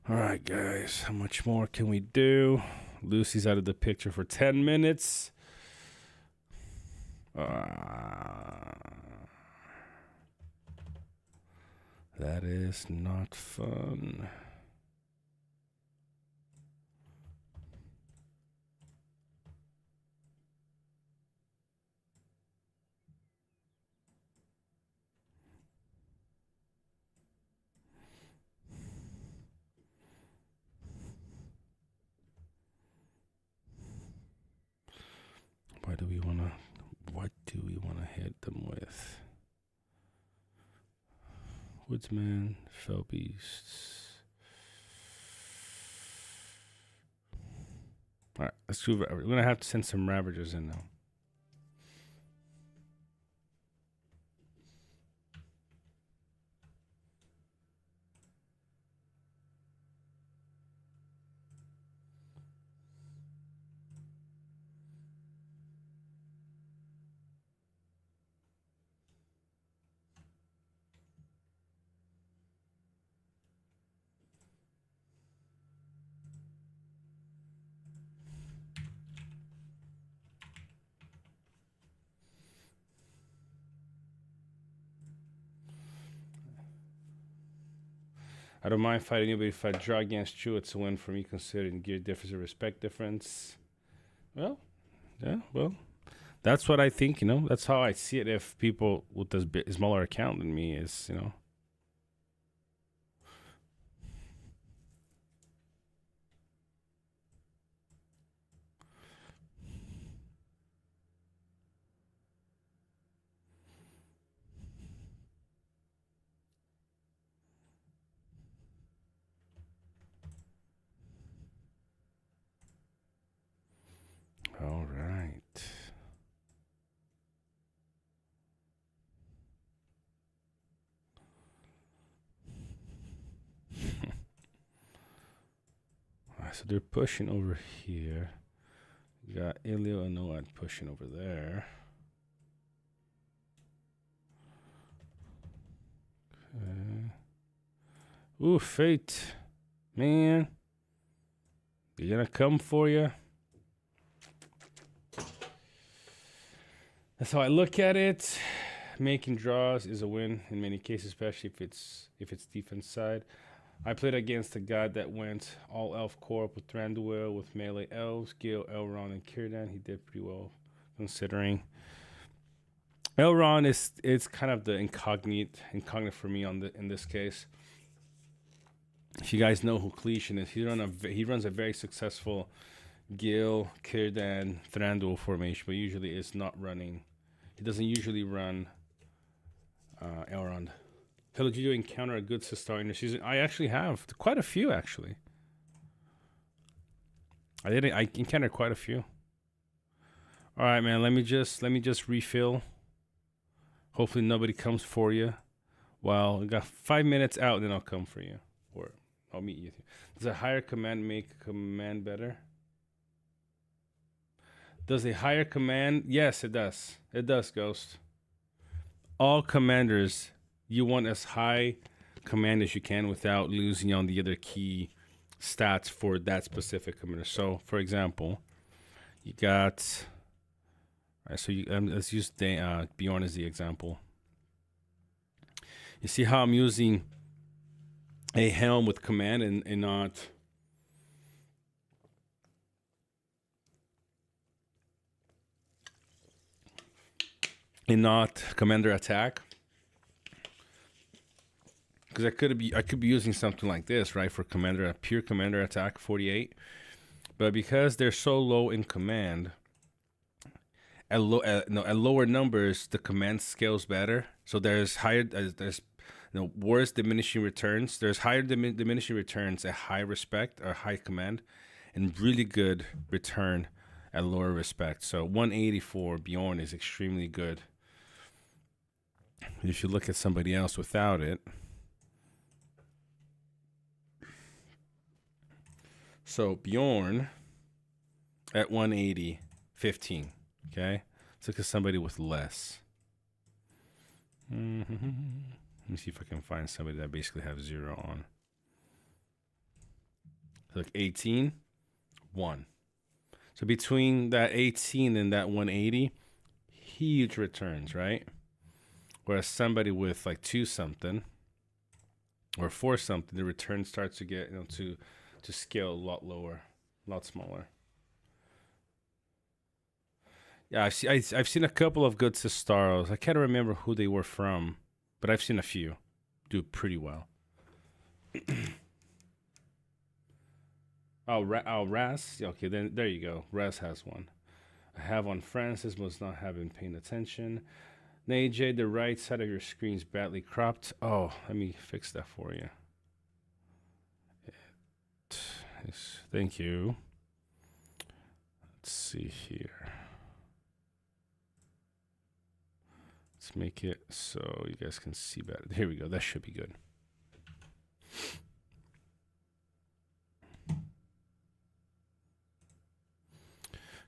All right, guys. How much more can we do? Lucy's out of the picture for 10 minutes. That is not fun. What do we want to hit them with? Woodsman, Fell Beasts. All right, let's do. We're gonna have to send some Ravagers in now. I don't mind fighting anybody. If I draw against you, it's a win for me, considering gear difference or respect difference. Well, yeah, well, that's what I think, you know. That's how I see it. If people with this smaller account than me is, you know. All right. So they're pushing over here. You got Ilio and Noad pushing over there. Okay. Ooh, fate. Man. They're gonna come for you. That's how I look at it. Making draws is a win in many cases, especially if it's defense side. I played against a guy that went all elf corp with Thranduil, with melee elves, Gil, Elrond, and Círdan. He did pretty well considering. Elrond is kind of the incognite for me in this case. If you guys know who Cletion is, he runs a very successful Gil, Círdan, Thranduil formation, but usually is not running. He doesn't usually run Elrond. Phil, did you encounter a good Sistar in your season? I actually have quite a few, actually. I encountered quite a few. All right, man. Let me just refill. Hopefully nobody comes for you. Well, we got 5 minutes out, then I'll come for you, or I'll meet you. Does a higher command make command better? Does a higher command? Yes, it does. It does, Ghost. All commanders, you want as high command as you can without losing on the other key stats for that specific commander. So, for example, you got. All right, so let's use Bjorn as the example. You see how I'm using a helm with command and not. And not commander attack, because I could be using something like this, right, for pure commander attack 48, but because they're so low in command, at lower numbers the command scales better. So there's worse diminishing returns. There's higher diminishing returns at high respect or high command, and really good return at lower respect. So 180 for Bjorn is extremely good. If you look at somebody else without it, so Bjorn at 180, 15. Okay, let's look at somebody with less. Let me see if I can find somebody that basically have 0 on. Look, 18, 1. So between that 18 and that 180, huge returns, right? Whereas somebody with like 2 something or 4 something, the return starts to get, to scale a lot lower, a lot smaller. Yeah, I've seen a couple of good Sistaros. I can't remember who they were from, but I've seen a few do pretty well. Raz. Okay, then there you go. Raz has one. I have on Francis, must not have been paying attention. AJ, the right side of your screen is badly cropped. Oh, let me fix that for you. Thank you. Let's see here. Let's make it so you guys can see better. Here we go. That should be good.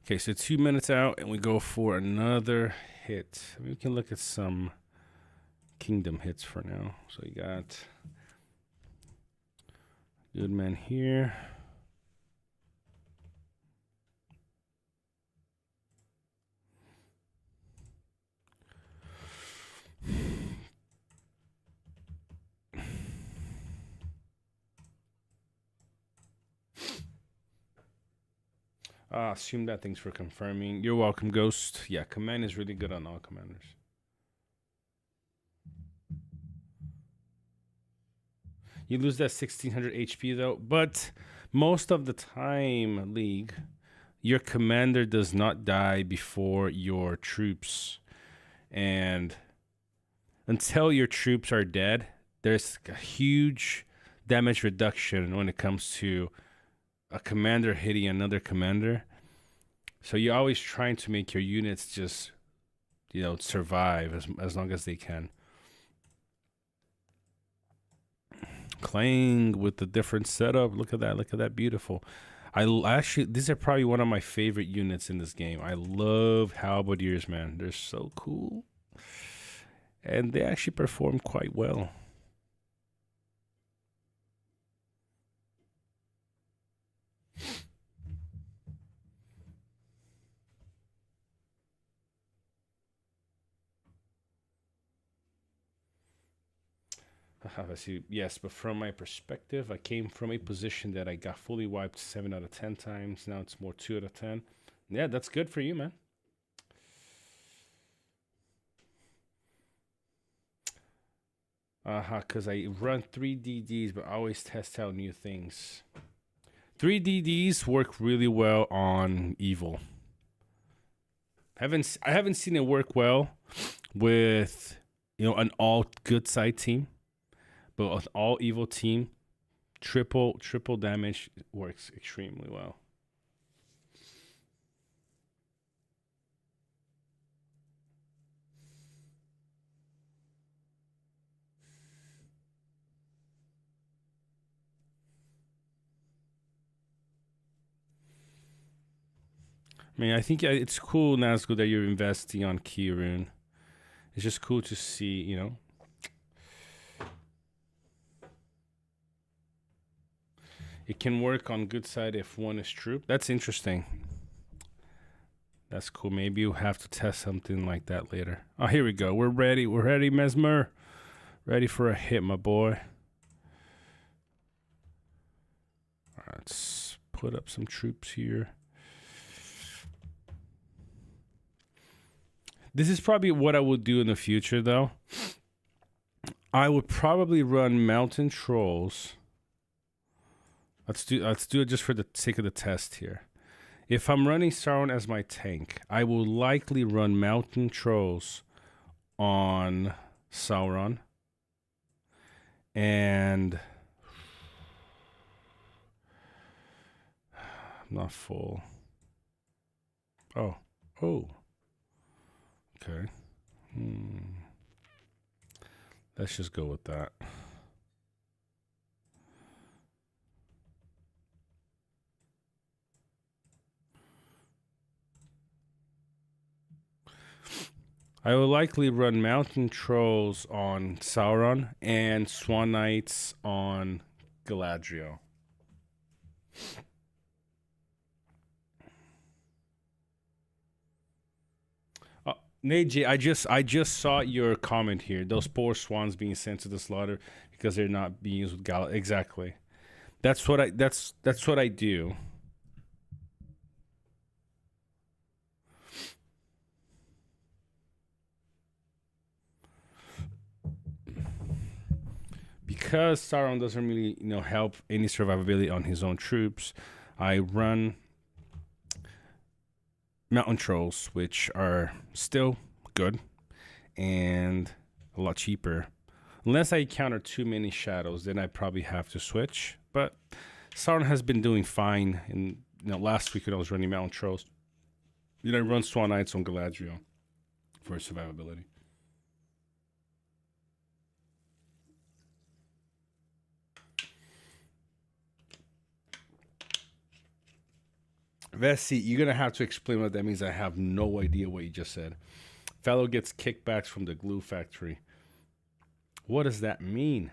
Okay, so 2 minutes out, and we go for another hit. We can look at some kingdom hits for now. So you got good man here. Assume that. Thanks for confirming. You're welcome, Ghost. Yeah, command is really good on all commanders. You lose that 1600 HP though, but most of the time, League, your commander does not die before your troops. And until your troops are dead, there's a huge damage reduction when it comes to a commander hitting another commander. So you're always trying to make your units just, survive as long as they can. Clang with the different setup. Look at that. Look at that. Beautiful. These are probably one of my favorite units in this game. I love halberdiers, man. They're so cool. And they actually perform quite well. Let's see. Yes, but from my perspective, I came from a position that I got fully wiped 7 out of 10 times. Now it's more 2 out of 10. Yeah, that's good for you, man. Because I run 3 DDs, but I always test out new things. 3 DDs work really well on evil. I haven't seen it work well with an all good side team. But with all evil team, triple damage works extremely well. I mean, I think it's cool, Nazgul, that you're investing on Kirun. It's just cool to see, It can work on good side if one is troop. That's interesting. That's cool. Maybe you'll have to test something like that later. Oh, here we go. We're ready. We're ready, Mesmer. Ready for a hit, my boy. All right, let's put up some troops here. This is probably what I would do in the future, though. I would probably run mountain trolls. Let's do it just for the sake of the test here. If I'm running Sauron as my tank, I will likely run mountain trolls on Sauron. And I'm not full. Oh. Okay. Let's just go with that. I will likely run Mountain Trolls on Sauron and Swan Knights on Galadriel. Neji, I just saw your comment here. Those poor swans being sent to the slaughter because they're not being used with Gal. Exactly. That's what I do. Because Sauron doesn't really, help any survivability on his own troops, I run Mountain Trolls, which are still good and a lot cheaper. Unless I encounter too many shadows, then I probably have to switch. But Sauron has been doing fine. And last week when I was running Mountain Trolls, I run Swan Knights on Galadriel for survivability. Vessi, you're going to have to explain what that means. I have no idea what you just said. Fellow gets kickbacks from the glue factory. What does that mean?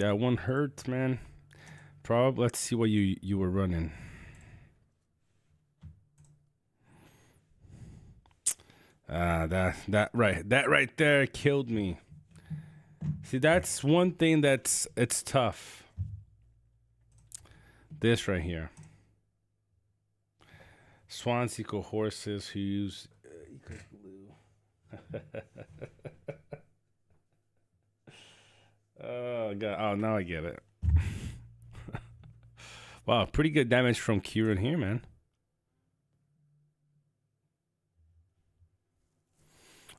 That one hurt, man. Probably. Let's see what you were running. That right there killed me. See, that's one thing it's tough. This right here. Swans equal horses who use equals blue. Oh god! Oh, now I get it. Wow, pretty good damage from Kieran here, man.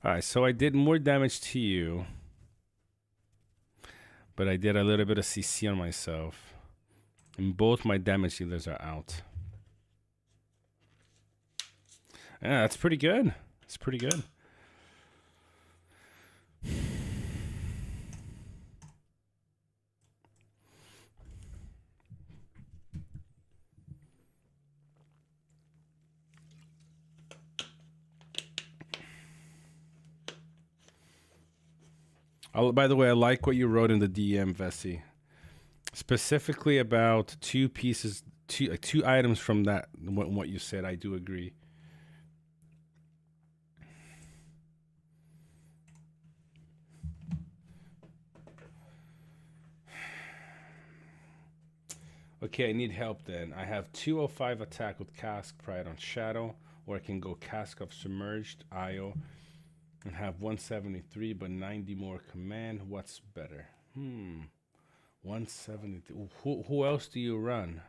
All right, so I did more damage to you, but I did a little bit of CC on myself, and both my damage dealers are out. Yeah, that's pretty good. It's pretty good. By the way, I like what you wrote in the DM, Vessi. Specifically about two pieces, two items from that. What you said, I do agree. Okay, I need help then. I have 205 attack with Cask Pride on Shadow, or I can go Cask of Submerged, Io, and have 173 but 90 more command. What's better? 173. Who else do you run?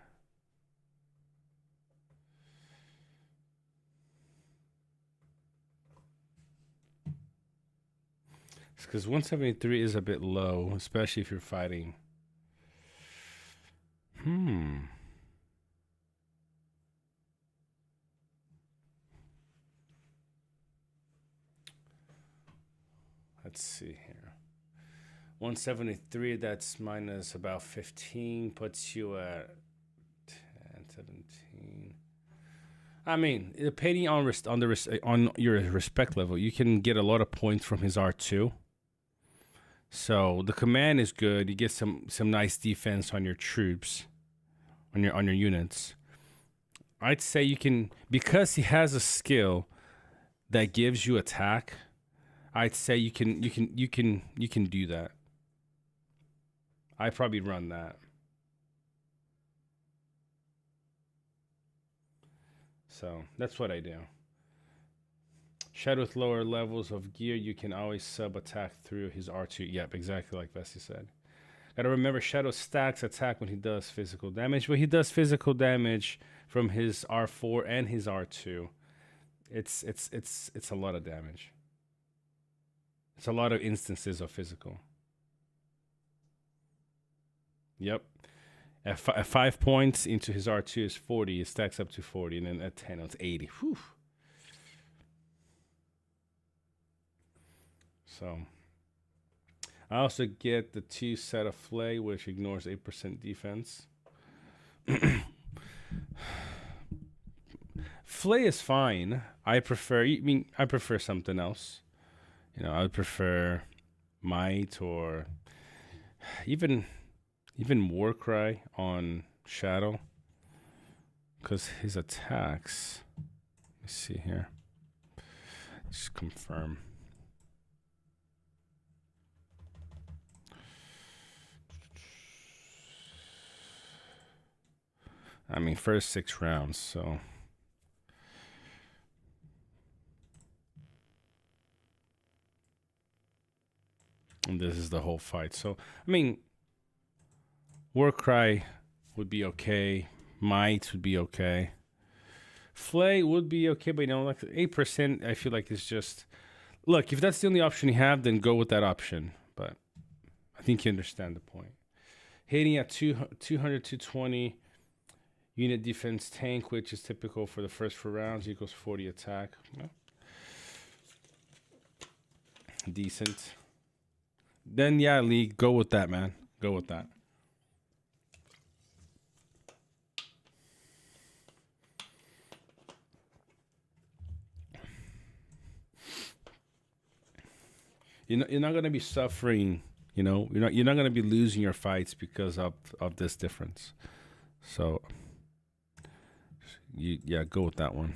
Because 173 is a bit low, especially if you're fighting. Let's see here. 173, that's minus about 15, puts you at 10, 17. I mean, depending on your respect level, you can get a lot of points from his R2. So the command is good. You get some nice defense on your troops, on your units. I'd say you can, because he has a skill that gives you attack. I'd say you can do that. I probably run that. So that's what I do. Shadow with lower levels of gear, you can always sub attack through his R2. Yep, exactly like Vessi said. Gotta remember, Shadow stacks attack when he does physical damage, but he does physical damage from his R4 and his R2. It's a lot of damage. It's a lot of instances of physical. Yep. At 5 points into his R2 is 40. It stacks up to 40, and then at 10 it's 80. Whew. So I also get the 2 set of Flay, which ignores 8% defense. Flay is fine. I prefer something else. You know, I would prefer Might or even Warcry on Shadow, because his attacks. Let me see here. Just confirm. I mean, first 6 rounds, so. And this is the whole fight. So, I mean, Warcry would be okay. Might would be okay. Flay would be okay, but you know, like 8%, I feel like it's just. Look, if that's the only option you have, then go with that option. But I think you understand the point. Hitting at 200, 220 unit defense tank, which is typical for the first 4 rounds, equals 40 attack. Yeah. Decent. Then, yeah, Lee, go with that, man. Go with that. You're not going to be suffering You know, you're not gonna be losing your fights because of this difference. So go with that one.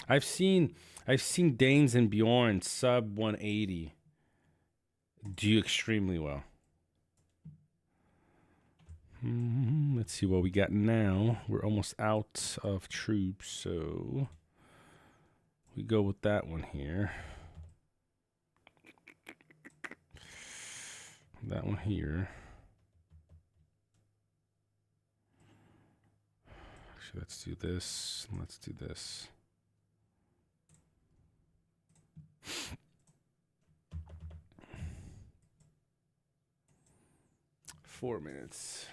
I've seen Danes and Bjorn sub 180 do extremely well. Let's see what we got now. We're almost out of troops, so we go with that one here. That one here. Actually, let's do this. Let's do this. Four minutes.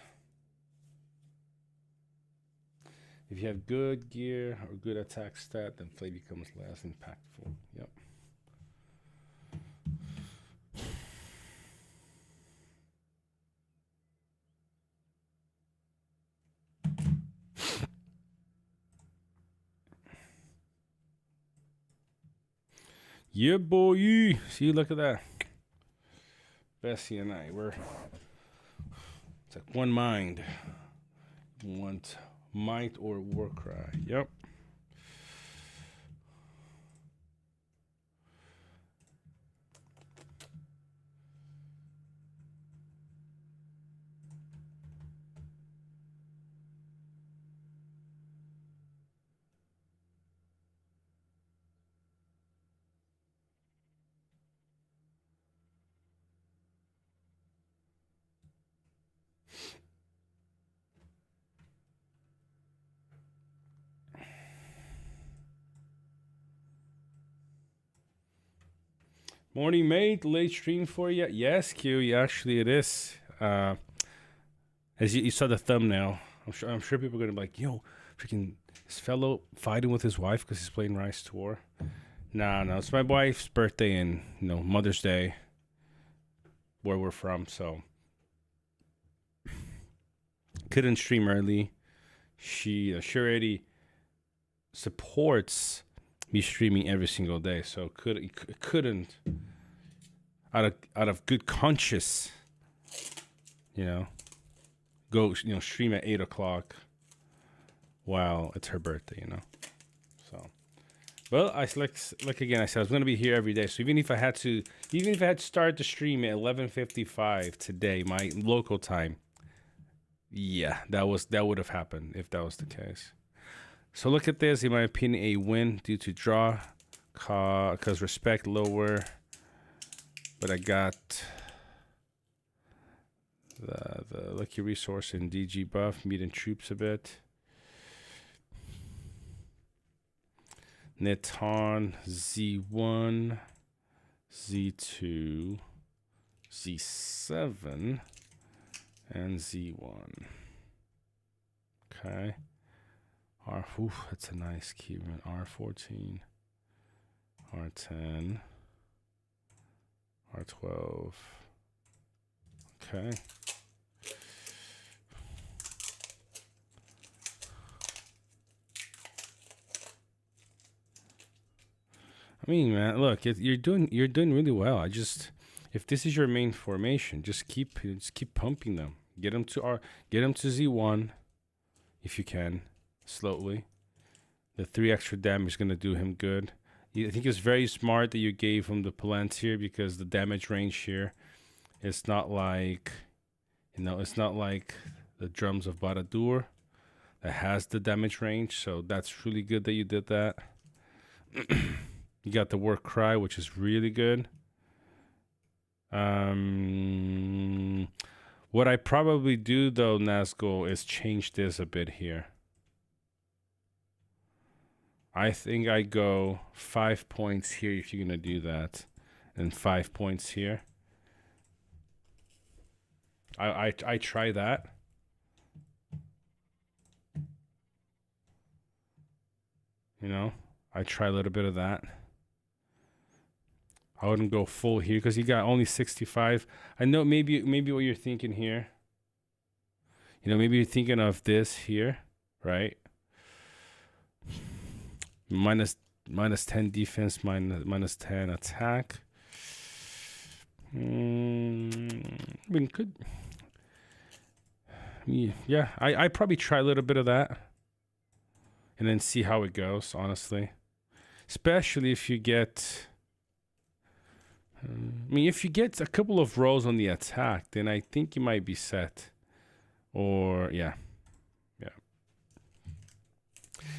If you have good gear or good attack stat, then play becomes less impactful. Yep. Yeah, boy. See, look at that. Bessie and I, it's like one mind. Want might or war cry. Yep. Morning, mate. Late stream for you. Yes, Q. Actually, it is. As you saw the thumbnail, I'm sure people are gonna be like, "Yo, freaking this fellow fighting with his wife because he's playing Rise Tour." No, it's my wife's birthday and Mother's Day, where we're from. So couldn't stream early. She already supports me streaming every single day, so couldn't out of good conscience, go stream at 8 o'clock while it's her birthday, So, well, I like again. I said I was gonna be here every day, so even if I had to start the stream at 11:55 today, my local time, yeah, that would have happened if that was the case. So look at this. In my opinion, a win due to draw, cause respect lower, but I got the lucky resource in DG buff, meeting troops a bit. Neton Z1, Z2, Z7, and Z1. Okay. That's a nice key. R14, R10, R12. Okay. I mean, man, look, you're doing really well. If this is your main formation, just keep pumping them. Get them to Z1 if you can. Slowly. The 3 extra damage is going to do him good. I think it's very smart that you gave him the Palantir because the damage range here, it's not like the drums of Baradur that has the damage range. So that's really good that you did that. You got the War Cry, which is really good. What I probably do though, Nazgul, is change this a bit here. I think I go 5 points here if you're gonna do that, and 5 points here. I try that. I try a little bit of that. I wouldn't go full here because you got only 65. I know maybe what you're thinking here. Maybe you're thinking of this here, right? minus 10 defense, minus 10 attack. I mean, could. Yeah, I probably try a little bit of that and then see how it goes, honestly. Especially if you get. I mean, if you get a couple of rolls on the attack, then I think you might be set. Or, yeah. Yeah.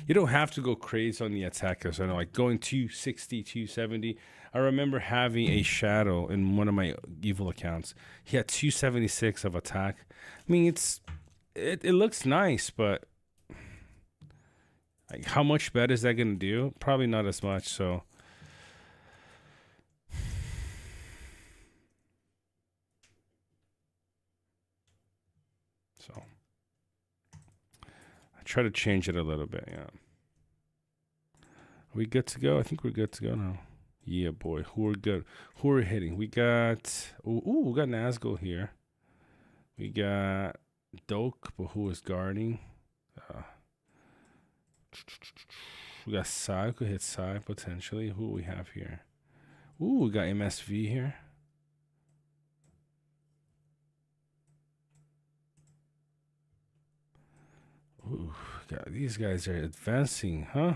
You don't have to go crazy on the attackers. I know, like going 260, 270. I remember having a shadow in one of my evil accounts. He had 276 of attack. I mean, it looks nice, but like, how much better is that going to do? Probably not as much, so. So. I try to change it a little bit, yeah. Are we good to go? I think we're good to go now. Yeah, boy. Who are good? Who are hitting? We got... we got Nazgul here. We got Doke, but who is guarding? We got Sai. Could hit Sai, potentially. Who do we have here? Ooh, we got MSV here. Ooh, God, these guys are advancing, huh?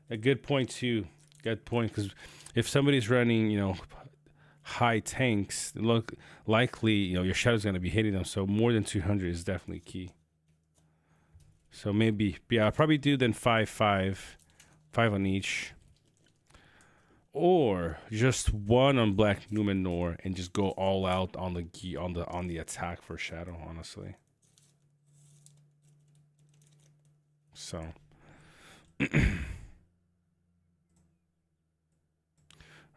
A good point, too. Good point, because if somebody's running, high tanks, look likely, your shadow's going to be hitting them. So more than 200 is definitely key. So maybe, yeah, I'll probably do then 5 on each. Or just one on Black Numenor and just go all out on the attack for shadow, honestly. So I'm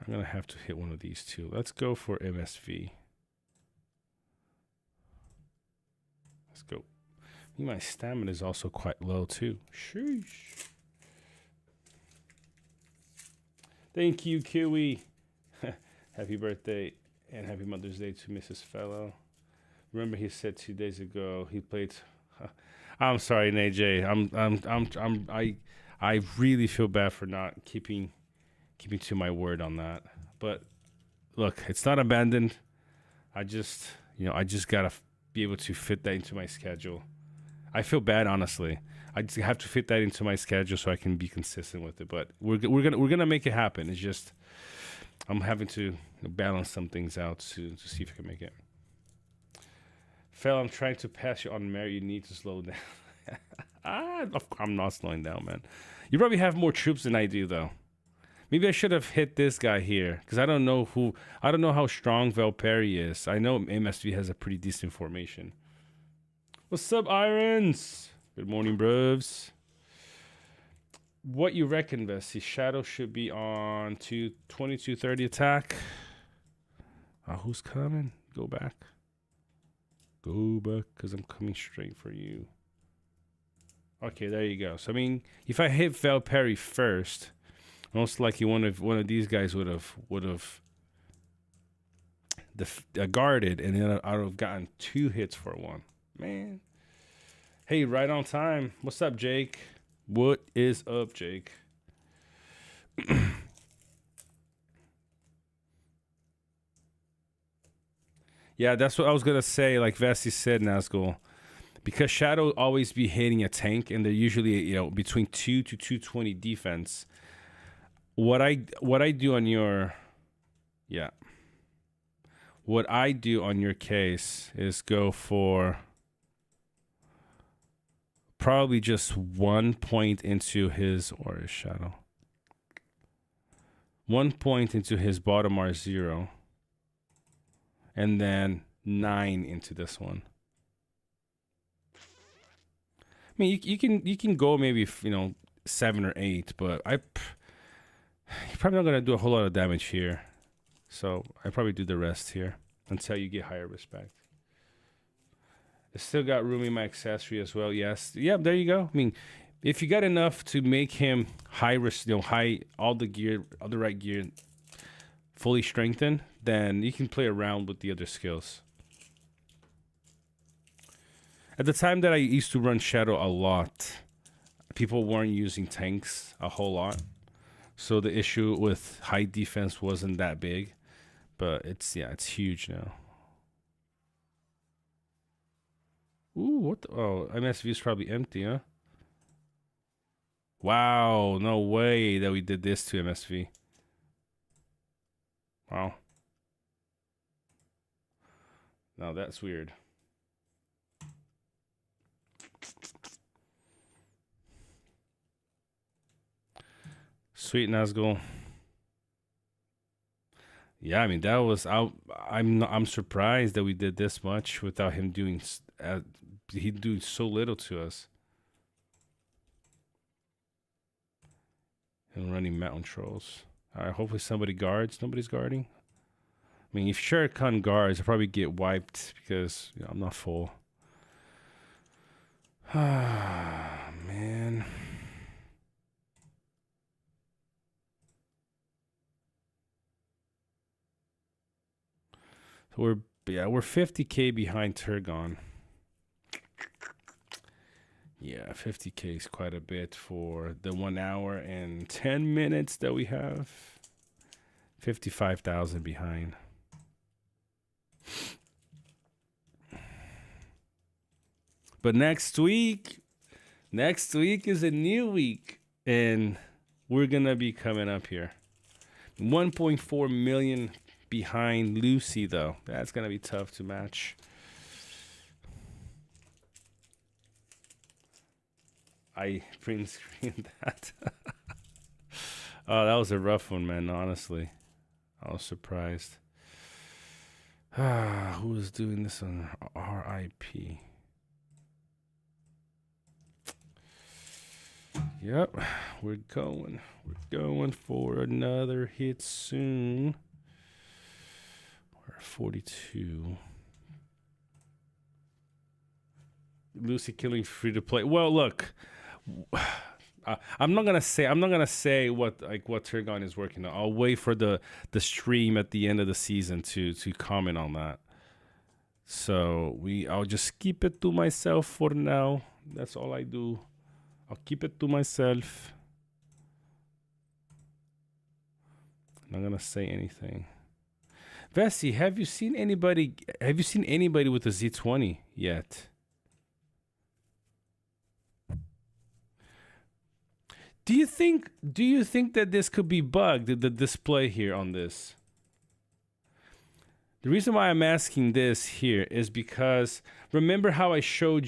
going to have to hit one of these two. Let's go for MSV. Let's go. My stamina is also quite low, too. Sheesh. Thank you, Kiwi. Happy birthday and happy Mother's Day to Mrs. Fellow. Remember, he said 2 days ago he played. I'm sorry, NAJ. I really feel bad for not keeping to my word on that. But look, it's not abandoned. I just gotta be able to fit that into my schedule. I feel bad, honestly. I just have to fit that into my schedule so I can be consistent with it. But we're gonna make it happen. It's just I'm having to balance some things out to see if I can make it. Fel, I'm trying to pass you on merit. You need to slow down. I'm not slowing down, man. You probably have more troops than I do, though. Maybe I should have hit this guy here because I don't know how strong Valperi is. I know MSV has a pretty decent formation. What's up, Irons? Good morning, bros. What you reckon, Bessie? Shadow should be on 220-230 attack. Who's coming? Go back. Go back, because I'm coming straight for you. Okay, there you go. So, I mean, if I hit Valperi first, most likely one of these guys would have guarded, and then I would have gotten 2 hits for 1. Man. Hey, right on time. What's up, Jake? What is up, Jake? Yeah, that's what I was going to say. Like Vesti said, Nazgul. Because Shadow always be hitting a tank, and they're usually, between 2 to 220 defense. What I do on your... Yeah. What I do on your case is go for... probably just 1 point into his shadow. 1 point into his bottom R0. And then 9 into this one. I mean, you can go maybe 7 or 8, but you're probably not gonna do a whole lot of damage here. So I probably do the rest here until you get higher respect. I still got room in my accessory as well. Yes. Yeah, there you go. I mean, if you got enough to make him high, all the right gear, fully strengthened, then you can play around with the other skills. At the time that I used to run Shadow a lot, people weren't using tanks a whole lot. So the issue with high defense wasn't that big, but it's huge now. Ooh, what the, oh, MSV is probably empty, huh? Wow, no way that we did this to MSV. Wow. Now that's weird. Sweet Nazgul. Yeah, I mean that was I'm surprised that we did this much without him doing he doing so little to us. And running mountain trolls. All right, hopefully somebody guards. Nobody's guarding. I mean, if Shere Khan guards, I'll probably get wiped because I'm not full. Ah, man. So we're 50K behind Turgon. Yeah, 50K is quite a bit for the 1 hour and 10 minutes that we have. 55,000 behind. But next week is a new week, and we're gonna be coming up here. 1.4 million behind Lucy, though. That's gonna be tough to match. I print screened that. Oh, that was a rough one, man. Honestly, I was surprised. Who is doing this on RIP? Yep, we're going for another hit soon. We're at 42. Lucy killing free to play. Well, look, I'm not gonna say what Turgon is working on. I'll wait for the stream at the end of the season to comment on that. So I'll just keep it to myself for now. That's all I do. I'll keep it to myself. I'm not gonna say anything. Vessi, have you seen anybody with a Z20 yet? Do you think that this could be bugged, the display here on this? The reason why I'm asking this here is because remember how I showed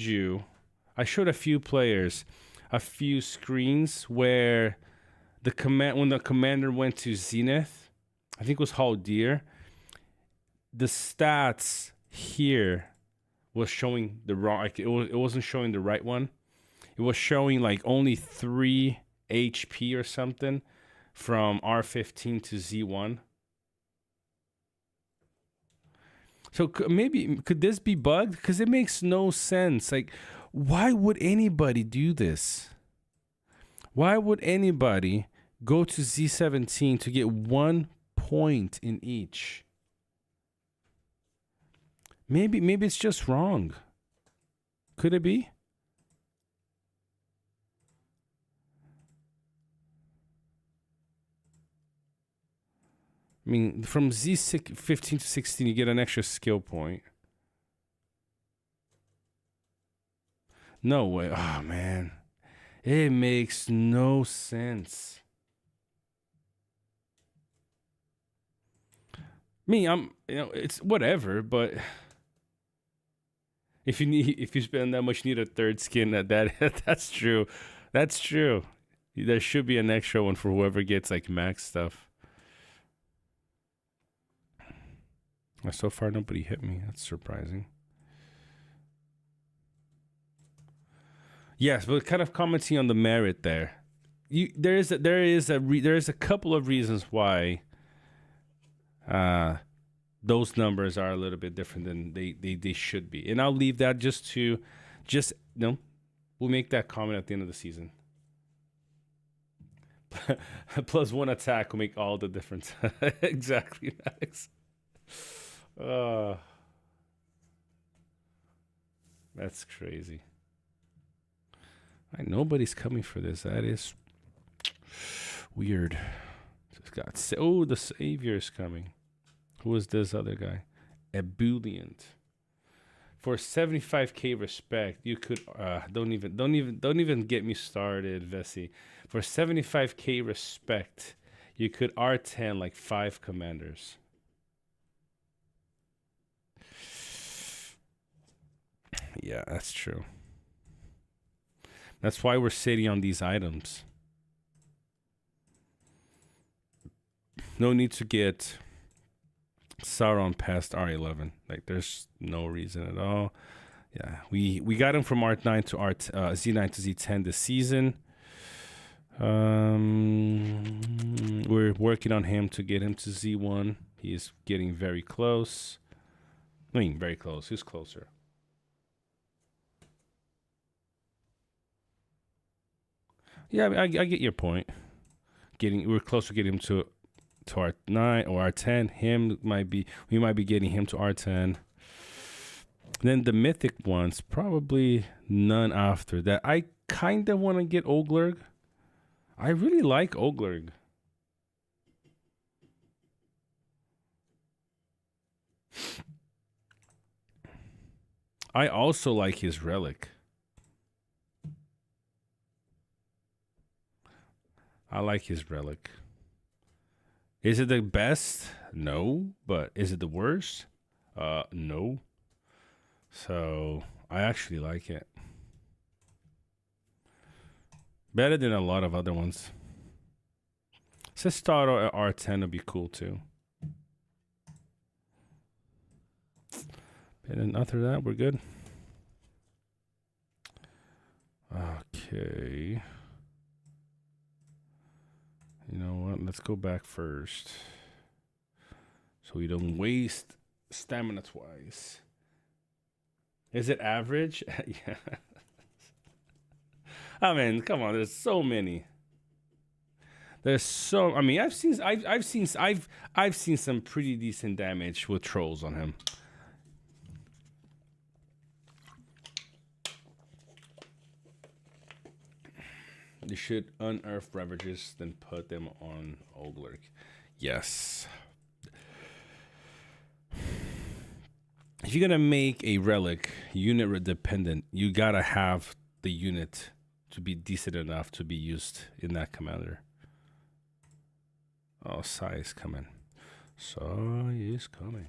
a few players, a few screens where when the commander went to Zenith, I think it was Haldir, the stats here was showing the wrong, like it wasn't showing the right one. It was showing like only 3 HP or something from R15 to Z1. So could this be bugged? Because it makes no sense. Like, why would anybody do this? Why would anybody go to Z17 to get 1 point in each? Maybe it's just wrong. Could it be? I mean, from Z15 to 16, you get an extra skill point. No way. Oh, man. It makes no sense. Me, it's whatever, but if you spend that much, you need a third skin. That's true. That's true. There should be an extra one for whoever gets like max stuff. So far, nobody hit me. That's surprising. Yes, but kind of commenting on the merit there. There is a couple of reasons why those numbers are a little bit different than they should be, and I'll leave that we'll make that comment at the end of the season. Plus 1 attack will make all the difference. Exactly, Max. That's crazy. Nobody's coming for this. That is Weird. Just got oh, the savior is coming. Who is this other guy? Ebullient. For 75k respect, you could don't even get me started, Vessi. For 75k respect, you could R10 like 5 commanders. Yeah, that's true. That's why we're sitting on these items. No need to get Sauron past R11. Like, there's no reason at all. Yeah, we got him from R9 to Z9 to Z10 this season. We're working on him to get him to Z1. He's getting very close. I mean, very close. Who's closer? Yeah, I get your point. We're close to getting him to R9 or R10. We might be getting him to R10. Then the mythic ones, probably none after that. I kind of want to get Oglurg. I really like Oglurg. I also like his relic. I like his relic. Is it the best? No. But is it the worst? No. So I actually like it. Better than a lot of other ones. Sestaro at R10 would be cool too. And then after that, we're good. Okay. You know what? Let's go back first. So we don't waste stamina twice. Is it average? Yeah. I mean, come on. There's so many. I mean, I've seen some pretty decent damage with trolls on him. They should unearth Ravages, then put them on Oglurg. Yes. If you're gonna make a relic unit dependent, you gotta have the unit to be decent enough to be used in that commander. Oh, Sai is coming. Sai is coming.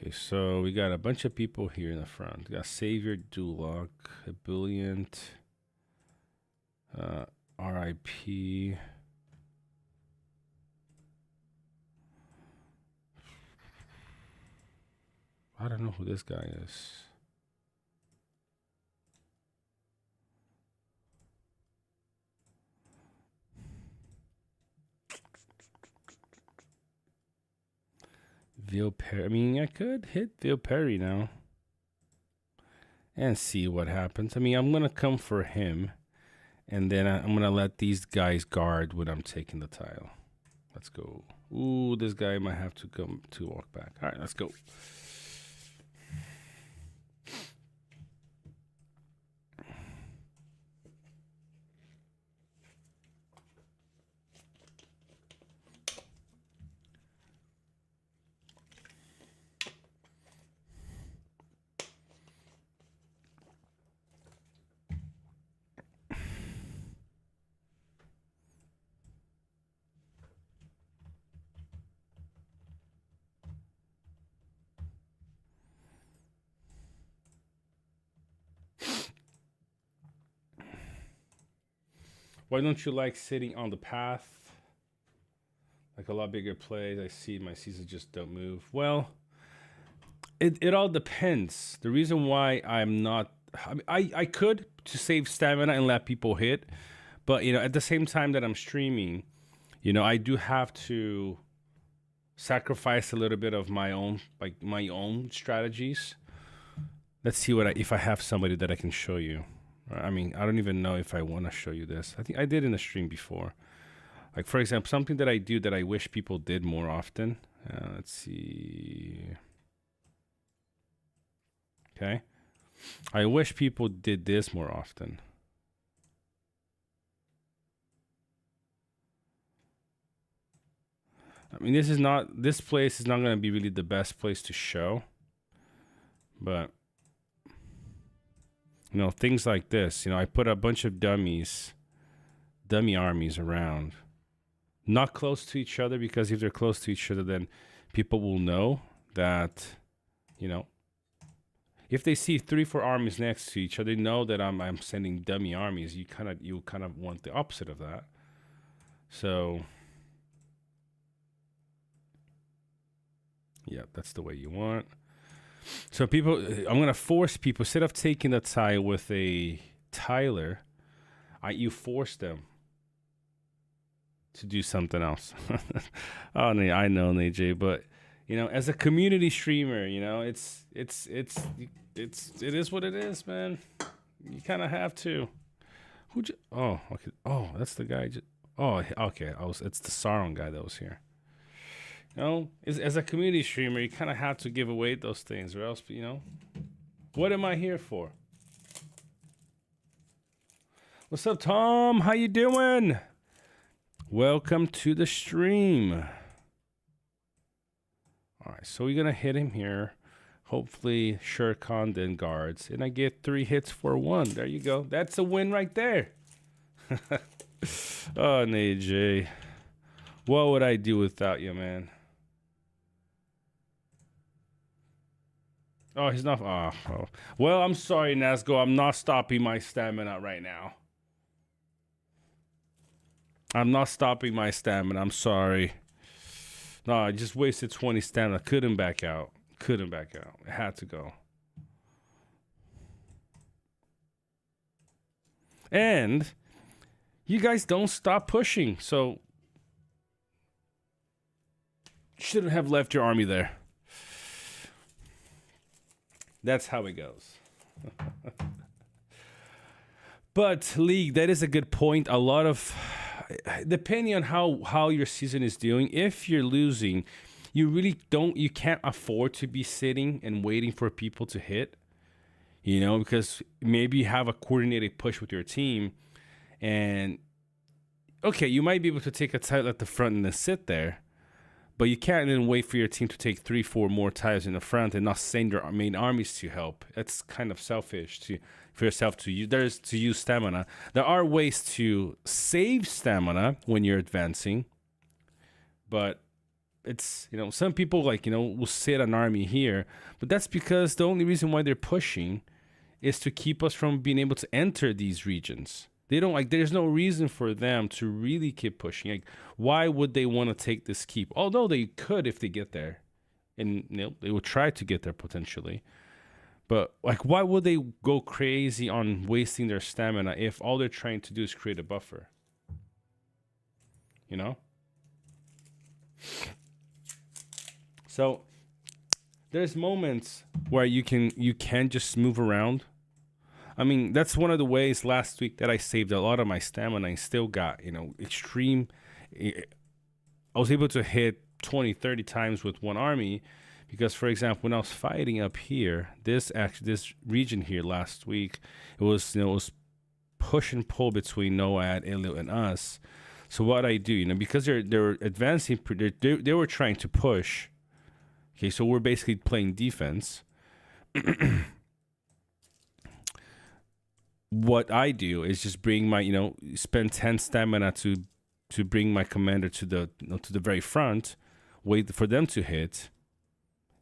Okay, so we got a bunch of people here in the front. We got Savior, Duloc, Ebullient, RIP. I don't know who this guy is. Vilperry. I mean, I could hit Vilperry now and see what happens. I mean, I'm going to come for him, and then I'm going to let these guys guard when I'm taking the tile. Let's go. Ooh, this guy might have to come to walk back. All right, let's go. Why don't you like sitting on the path? Like a lot bigger plays. I see my seasons just don't move. Well, it all depends. The reason why I'm not... I could to save stamina and let people hit. But, you know, at the same time that I'm streaming, you know, I do have to sacrifice a little bit of my own, like my own strategies. Let's see if I have somebody that I can show you. I mean, I don't even know if I want to show you this. I think I did in the stream before. Like, for example, something that I do that I wish people did more often. Let's see. Okay. I wish people did this more often. I mean, this place is not going to be really the best place to show. But, you know, things like this, you know, I put a bunch of dummy armies around. Not close to each other, because if they're close to each other, then people will know that, you know, if they see 3-4 armies next to each other, they know that I'm sending dummy armies. You kind of want the opposite of that. So, yeah, that's the way you want. So people, I'm gonna force people, instead of taking the tile with a tiler, you force them to do something else. Oh, I know, AJ, but you know, as a community streamer, you know, it is what it is, man. You kind of have to. Oh, okay. Oh, that's the guy. Oh, okay. It's the Sauron guy that was here. You know, as a community streamer, you kind of have to give away those things, or else, you know, what am I here for? What's up, Tom? How you doing? Welcome to the stream. All right, so we're gonna hit him here. Hopefully, Shere Khan then guards, and I get 3 hits for 1. There you go. That's a win right there. Oh, AJ, what would I do without you, man? Oh, he's not. Oh. Well, I'm sorry, Nazgo. I'm not stopping my stamina right now. I'm not stopping my stamina. I'm sorry. No, I just wasted 20 stamina. Couldn't back out. It had to go. And you guys don't stop pushing. So shouldn't have left your army there. That's how it goes. But League, that is a good point. A lot of, depending on how your season is doing, if you're losing, you can't afford to be sitting and waiting for people to hit, you know, because maybe you have a coordinated push with your team, and okay, you might be able to take a tile at the front and then sit there, but you can't then wait for your team to take 3-4 more tiles in the front and not send your main armies to help. That's kind of selfish for yourself to use. There's to use stamina. There are ways to save stamina when you're advancing, but it's, you know, some people, like, you know, will sit an army here, but that's because the only reason why they're pushing is to keep us from being able to enter these regions. They don't, like, there's no reason for them to really keep pushing. Like, why would they want to take this keep? Although they could if they get there, and, you know, they would try to get there potentially. But, like, why would they go crazy on wasting their stamina if all they're trying to do is create a buffer? You know? So there's moments where you can just move around. I mean, that's one of the ways last week that I saved a lot of my stamina and still got, you know, extreme. I was able to hit 20, 30 times with one army because, for example, when I was fighting up here, this region here last week, it was, you know, it was push and pull between Noad, Ilio, and us. So what I do, you know, because they're advancing, they were trying to push. Okay, so we're basically playing defense. What I do is just bring my, you know, spend 10 stamina to bring my commander to the, you know, to the very front, wait for them to hit.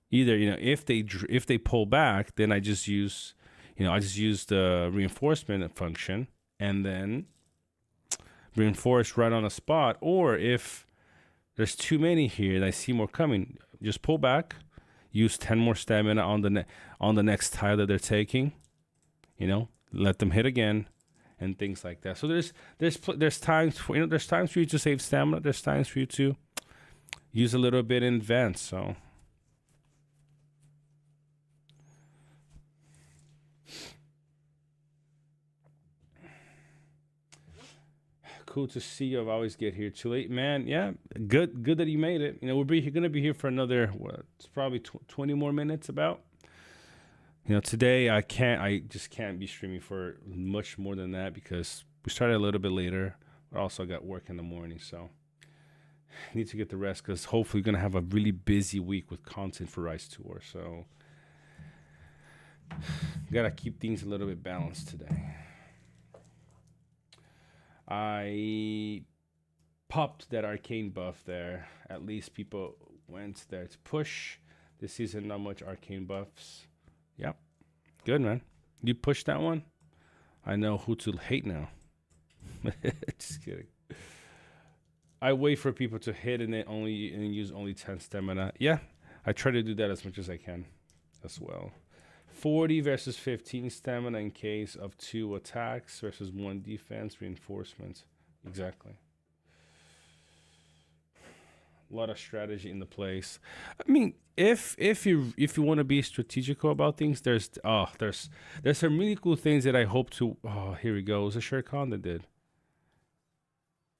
Either, you know, if they pull back, then I just use the reinforcement function and then reinforce right on the spot. Or if there's too many here and I see more coming, just pull back, use 10 more stamina on the next tile that they're taking, you know, let them hit again, and things like that. So there's times for, you know, there's times for you to save stamina. There's times for you use a little bit in advance. So cool to see you. I've always get here too late, man. Yeah, good that you made it. You know, we're gonna be here for another it's probably 20 more minutes about. You know, today I just can't be streaming for much more than that because we started a little bit later. But also got work in the morning, so I need to get the rest because hopefully we're gonna have a really busy week with content for Rise Tour. So gotta keep things a little bit balanced today. I popped that arcane buff there. At least people went there to push. This season, not much arcane buffs. Yep. Good, man. You pushed that one? I know who to hate now. Just kidding. I wait for people to hit and use only 10 stamina. Yeah, I try to do that as much as I can as well. 40 versus 15 stamina in case of 2 attacks versus 1 defense reinforcement. Exactly. A lot of strategy in the place. I mean, if you want to be strategical about things, there's some really cool things that I hope to. Oh, here we go. It was a Shere Khan that did.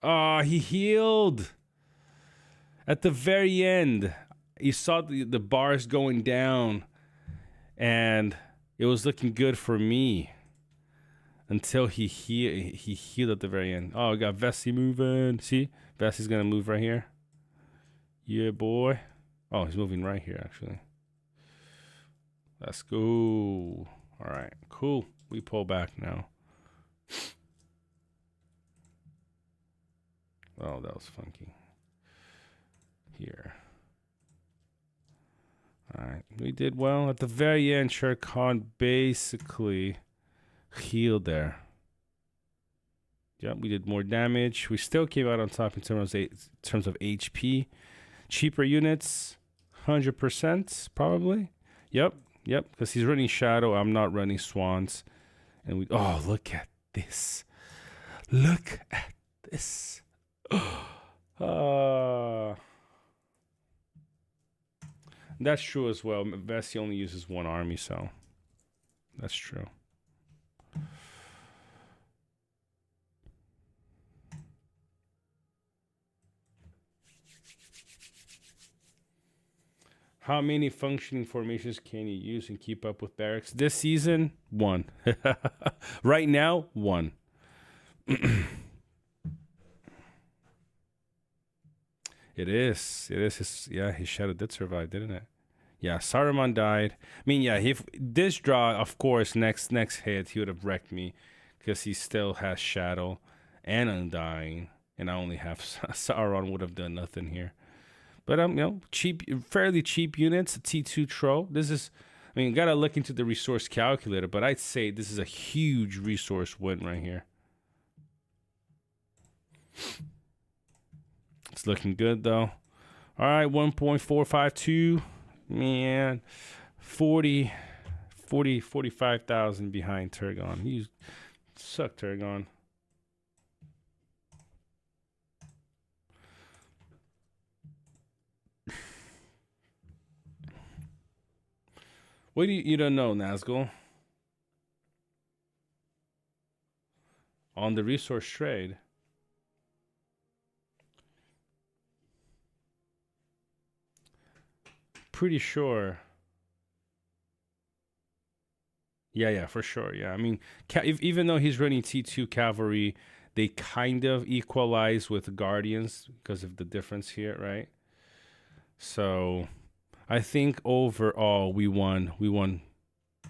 Oh, he healed at the very end. You saw the bars going down, and it was looking good for me until he healed at the very end. Oh, we got Vessi moving. See, Vessi's gonna move right here. Yeah, boy. Oh, he's moving right here, actually. Let's go. All right, cool. We pull back now. Oh, that was funky. Here. All right, we did well. At the very end, Shere Khan basically healed there. Yep, we did more damage. We still came out on top in terms of HP. Cheaper units, 100% probably. Yep, because he's running Shadow. I'm not running Swans. And we, oh, look at this. Look at this. That's true as well. Vessi only uses 1 army, so that's true. How many functioning formations can you use and keep up with barracks? This season, 1. Right now, 1. It is. His shadow did survive, didn't it? Yeah, Saruman died. I mean, yeah, if this draw, of course, next hit, he would have wrecked me because he still has Shadow and Undying, and I only have Sauron would have done nothing here. But you know, fairly cheap units, a T2 Tro. This is, I mean, gotta look into the resource calculator, but I'd say this is a huge resource win right here. It's looking good though. All right, 1.452. Man, 45,000 behind Turgon. You suck, Turgon. What do you don't know, Nazgul? On the resource trade. Pretty sure. Yeah, for sure. Yeah, I mean, even though he's running T2 cavalry, they kind of equalize with Guardians because of the difference here, right? So I think overall we won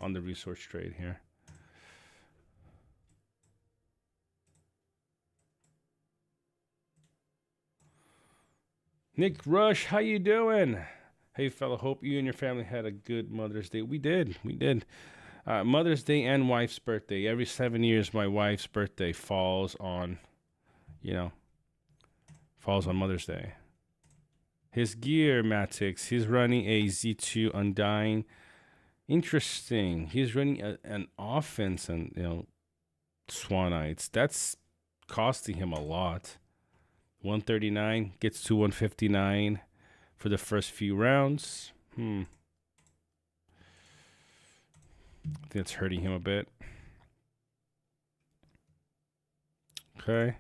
on the resource trade here. Nick Rush, how you doing? Hey fella, hope you and your family had a good Mother's Day. We did. Mother's Day and wife's birthday. Every 7 years my wife's birthday falls on Mother's Day. His gear, Matix, he's running a Z2 Undying. Interesting. He's running an offense and, Swanites. That's costing him a lot. 139 gets to 159. for the first few rounds. I think it's hurting him a bit. Okay.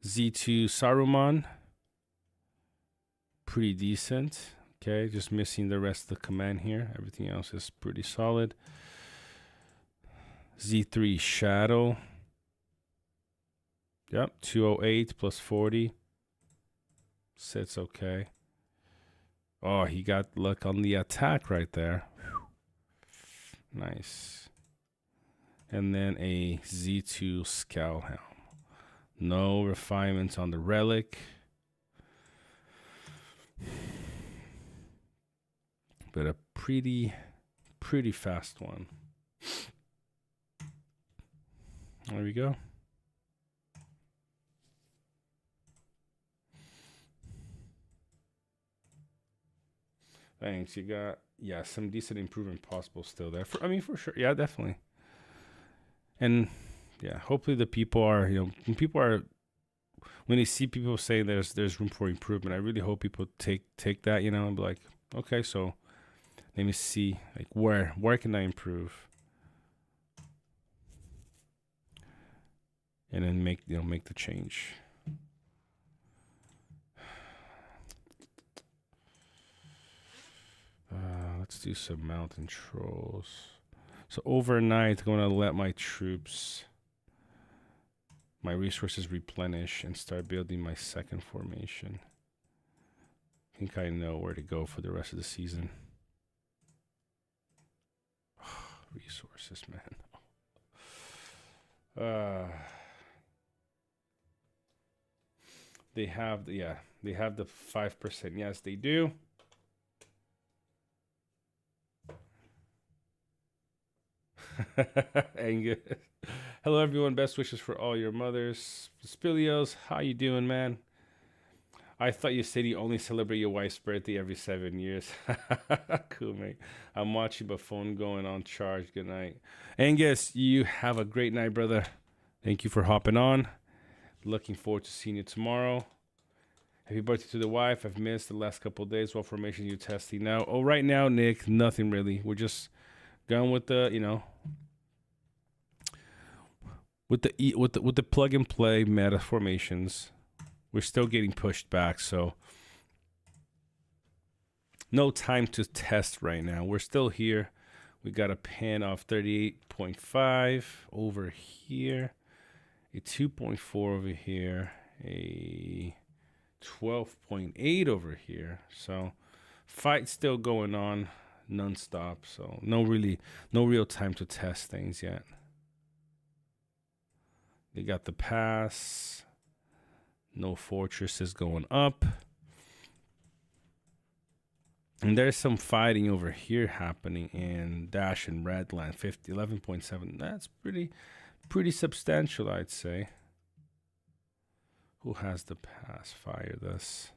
Z2 Saruman. Pretty decent. Okay, just missing the rest of the command here. Everything else is pretty solid. Z3 Shadow. Yep, 208 plus 40. Sits okay. Oh, he got luck on the attack right there. Whew. Nice. And then a Z2 Scowl Helm. No refinements on the relic. But a pretty fast one. There we go. Thanks. You got, yeah, some decent improvement possible still there. For sure. Yeah, definitely. And yeah, hopefully the people are, when they see people saying there's room for improvement, I really hope people take that, and be like, okay, so let me see, like, where can I improve? And then make the change. Let's do some mountain trolls. So overnight, I'm going to let my troops, my resources replenish and start building my second formation. I think I know where to go for the rest of the season. Resources, man. They have the 5%. Yes, they do. Angus. Hello, everyone. Best wishes for all your mothers. Spilios, how you doing, man? I thought you said you only celebrate your wife's birthday every 7 years. Cool, mate. I'm watching my phone going on charge. Good night. Angus, you have a great night, brother. Thank you for hopping on. Looking forward to seeing you tomorrow. Happy birthday to the wife. I've missed the last couple of days. What formation are you testing now? Oh, right now, Nick, nothing really. We're just going with the, with the plug and play meta formations. We're still getting pushed back, so no time to test right now. We're still here. We got a pan of 38.5 over here, a 2.4 over here, a 12.8 over here. So fight still going on nonstop. So no real time to test things yet. They got the pass. No fortresses going up. And there's some fighting over here happening in Dash and Redland. 11.7. That's pretty substantial, I'd say. Who has the pass? Fire this.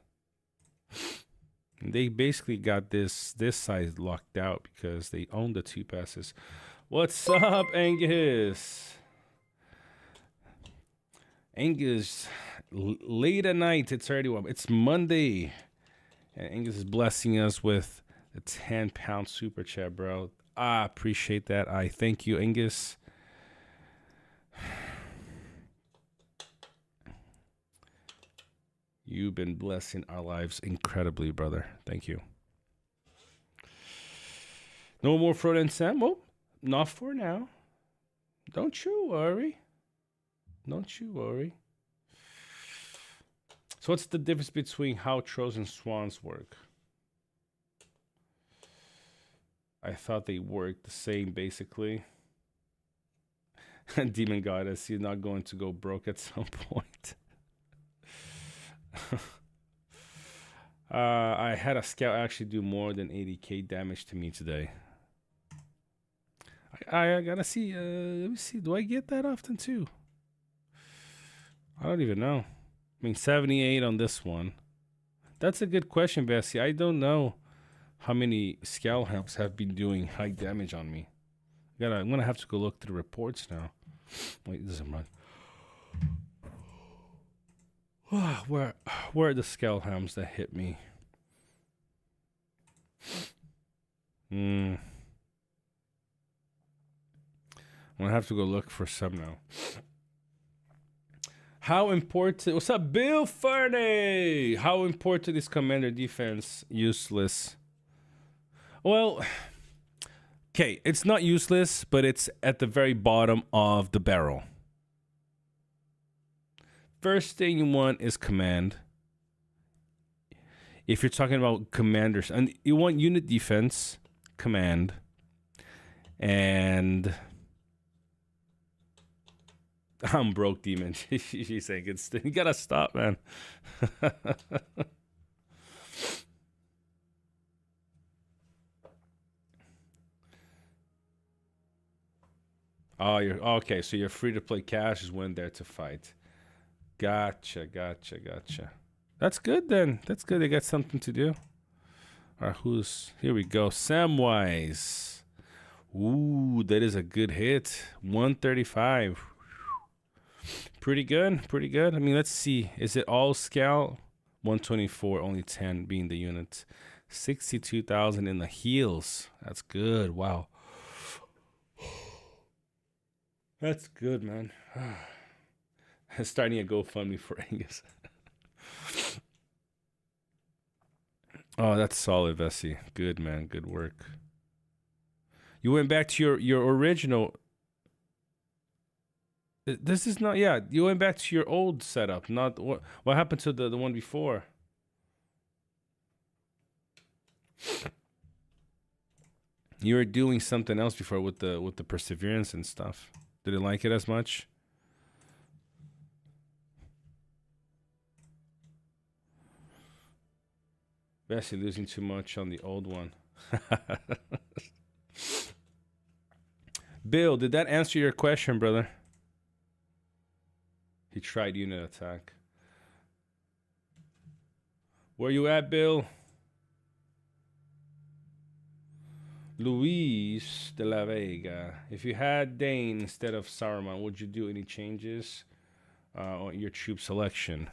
And they basically got this side locked out because they own the 2 passes. What's up, Angus? Angus, late at night. It's already it's Monday, and Angus is blessing us with a 10-pound super chat, bro. I appreciate that. I thank you, Angus. You've been blessing our lives incredibly, brother. Thank you. No more Frodo and Sam? Well, not for now. Don't you worry. Don't you worry. So what's the difference between how Trolls and Swans work? I thought they worked the same, basically. Demon Goddess, you're not going to go broke at some point. I had a scout actually do more than 80k damage to me today. I gotta see. Let me see. Do I get that often too? I don't even know. I mean, 78 on this one. That's a good question, Bessie. I don't know how many Scowl Helms have been doing high damage on me. I'm gonna have to go look through the reports now. Wait, this is mine. Where are the Scowl Helms that hit me? I'm gonna have to go look for some now. How important? What's up, Bill Fernie? How important is commander defense? Useless. Well, okay, it's not useless, but it's at the very bottom of the barrel. First thing you want is command. If you're talking about commanders, and you want unit defense, command, and I'm broke, demon. She's saying it's you gotta stop, man. Oh, you're okay. So you're free to play cash is when there to fight. Gotcha. That's good then. That's good. They got something to do. All right, here we go. Samwise. Ooh, that is a good hit. 135. Pretty good. I mean, let's see. Is it all scout? 124, only 10 being the unit. 62,000 in the heels. That's good. Wow. That's good, man. Starting a GoFundMe for Angus. Oh, that's solid, Vessi. Good, man. Good work. You went back to your original. This is not. Yeah, you went back to your old setup. Not what happened to the one before. You were doing something else before with the perseverance and stuff. Didn't like it as much. Bessie losing too much on the old one. Bill, did that answer your question, brother? He tried unit attack. Where you at, Bill? Luis de la Vega. If you had Dane instead of Saruman, would you do any changes on your troop selection?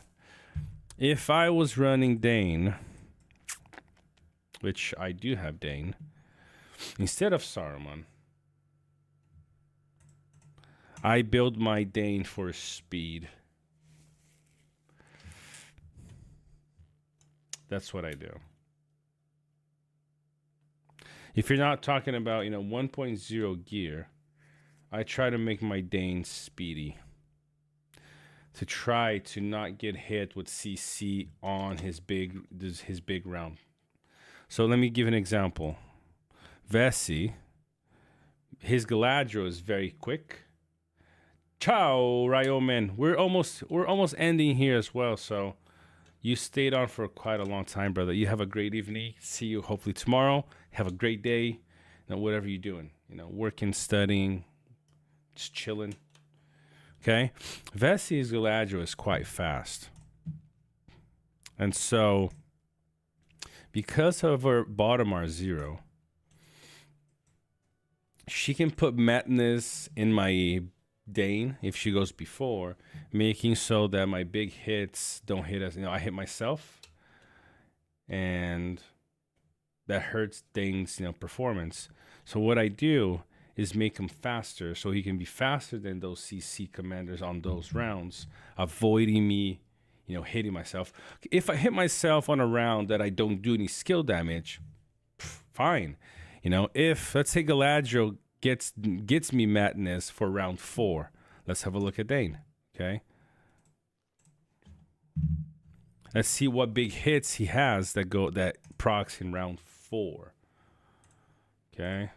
If I was running Dane, which I do have Dane, instead of Saruman, I build my Dane for speed. That's what I do. If you're not talking about, 1.0 gear, I try to make my Dane speedy. To try to not get hit with CC on his big round. So let me give an example. Vessi, his Galadriel is very quick. Ciao, Ryoman. We're almost ending here as well, so you stayed on for quite a long time, brother. You have a great evening. See you hopefully tomorrow. Have a great day. Whatever you're doing. Working, studying, just chilling. Okay? Vessi's Galadriel is quite fast. And so, because of her bottom R0, she can put madness in my Dane if she goes before, making so that my big hits don't hit us. I hit myself, and that hurts Dane's performance. So what I do is make him faster, so he can be faster than those CC commanders on those rounds, avoiding me, hitting myself. If I hit myself on a round that I don't do any skill damage, fine. If let's say Galadriel gets me madness for round 4. Let's have a look at Dane. Okay. Let's see what big hits he has that procs in round 4. Okay.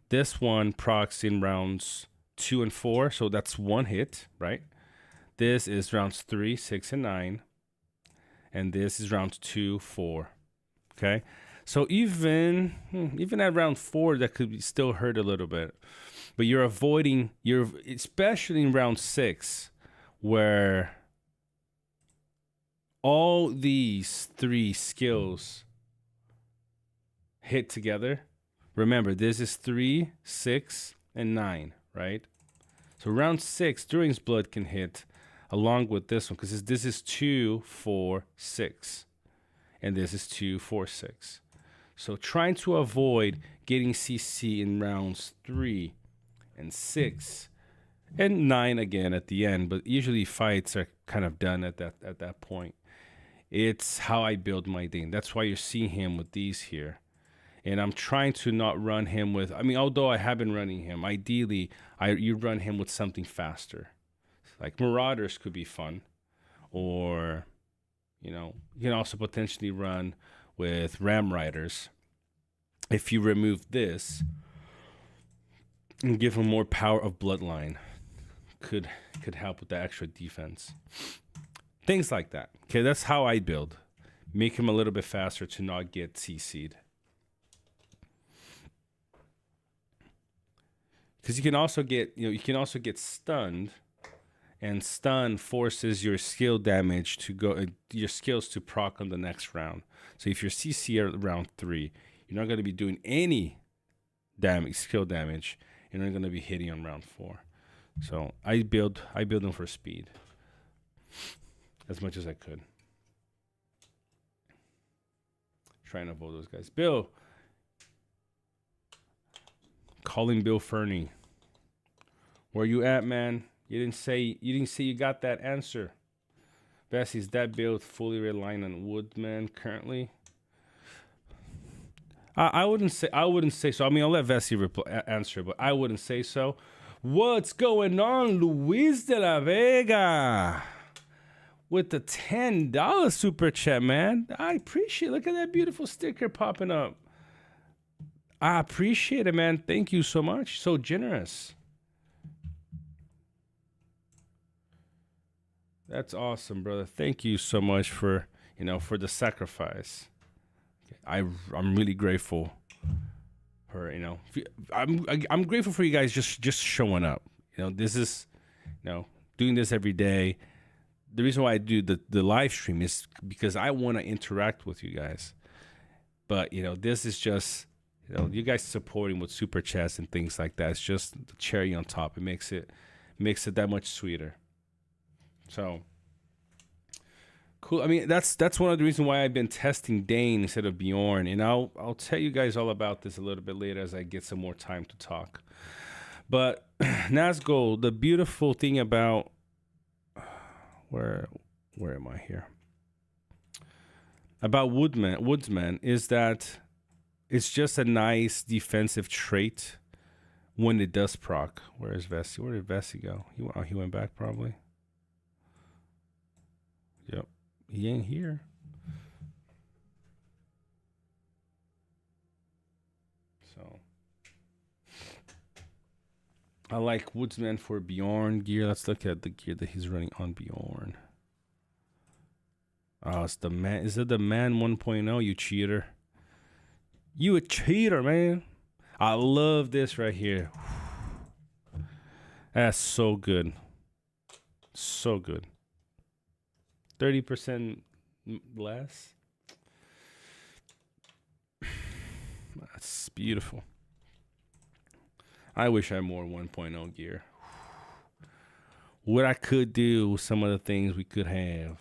This one procs in rounds 2 and 4, so that's 1 hit, right? This is rounds 3, 6, and 9. And this is rounds 2, 4. Okay. So even at round 4, that could still hurt a little bit. But you're avoiding, especially in round 6, where all these 3 skills hit together. Remember, this is 3, 6, and 9, right? So round 6, During's Blood can hit along with this one, because this is 2, 4, 6. And this is 2, 4, 6. So trying to avoid getting CC in rounds 3 and 6 and 9 again at the end, but usually fights are kind of done at that point. It's how I build my Dane. That's why you're seeing him with these here. And I'm trying to not run him with, I mean, although I have been running him, ideally, you run him with something faster. Like Marauders could be fun. Or, you can also potentially run with Ram Riders. If you remove this and give him more power of Bloodline, could help with the extra defense. Things like that. Okay, that's how I build. Make him a little bit faster to not get CC'd. Because you can also get stunned, and stun forces your skill damage to go, your skills to proc on the next round. So if you're CC at round 3, you're not going to be doing any damage, skill damage. You're not going to be hitting on round 4. So I build them for speed as much as I could. Trying to avoid those guys. Bill. Calling Bill Fernie. Where you at, man? You didn't say you got that answer. Bessie, is that build fully relying on Woodman currently? I wouldn't say so. I mean, I'll let Vessi answer, but I wouldn't say so. What's going on, Luis de la Vega? With the $10 super chat, man. I appreciate it. Look at that beautiful sticker popping up. I appreciate it, man. Thank you so much. So generous. That's awesome, brother. Thank you so much for, for the sacrifice. I'm really grateful for, I'm grateful for you guys just showing up. This is, doing this every day. The reason why I do the live stream is because I want to interact with you guys. But, this is just, you guys supporting with super chats and things like that. It's just the cherry on top. It makes it that much sweeter. So cool. I mean, that's one of the reasons why I've been testing Dane instead of Bjorn, and I'll tell you guys all about this a little bit later as I get some more time to talk. But Nazgul, the beautiful thing about where am I here? About Woodsman is that it's just a nice defensive trait when it does proc. Where is Vessi? Where did Vessi go? He went back probably. Yep. He ain't here. So I like Woodsman for Bjorn gear. Let's look at the gear that he's running on Bjorn. Oh, it's the man. Is it the man 1.0? You cheater. You a cheater, man. I love this right here. That's so good. So good. 30% less. That's beautiful. I wish I had more 1.0 gear. What I could do with some of the things we could have.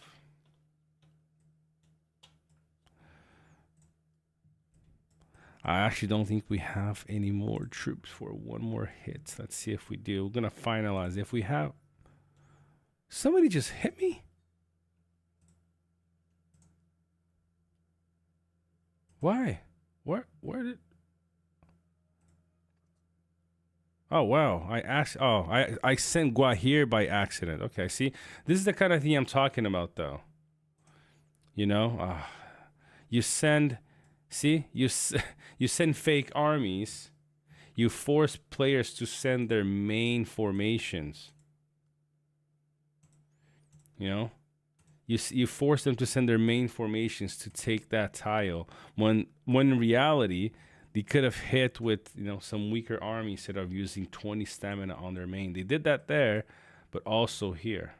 I actually don't think we have any more troops for one more hit. Let's see if we do. We're going to finalize. If we have... Somebody just hit me? Why? Where did... Oh, wow. I sent Guajir by accident. Okay, see? This is the kind of thing I'm talking about, though. You send... See, you send fake armies. You force players to send their main formations. You force them to send their main formations to take that tile. When in reality, they could have hit with some weaker army instead of using 20 stamina on their main. They did that there, but also here.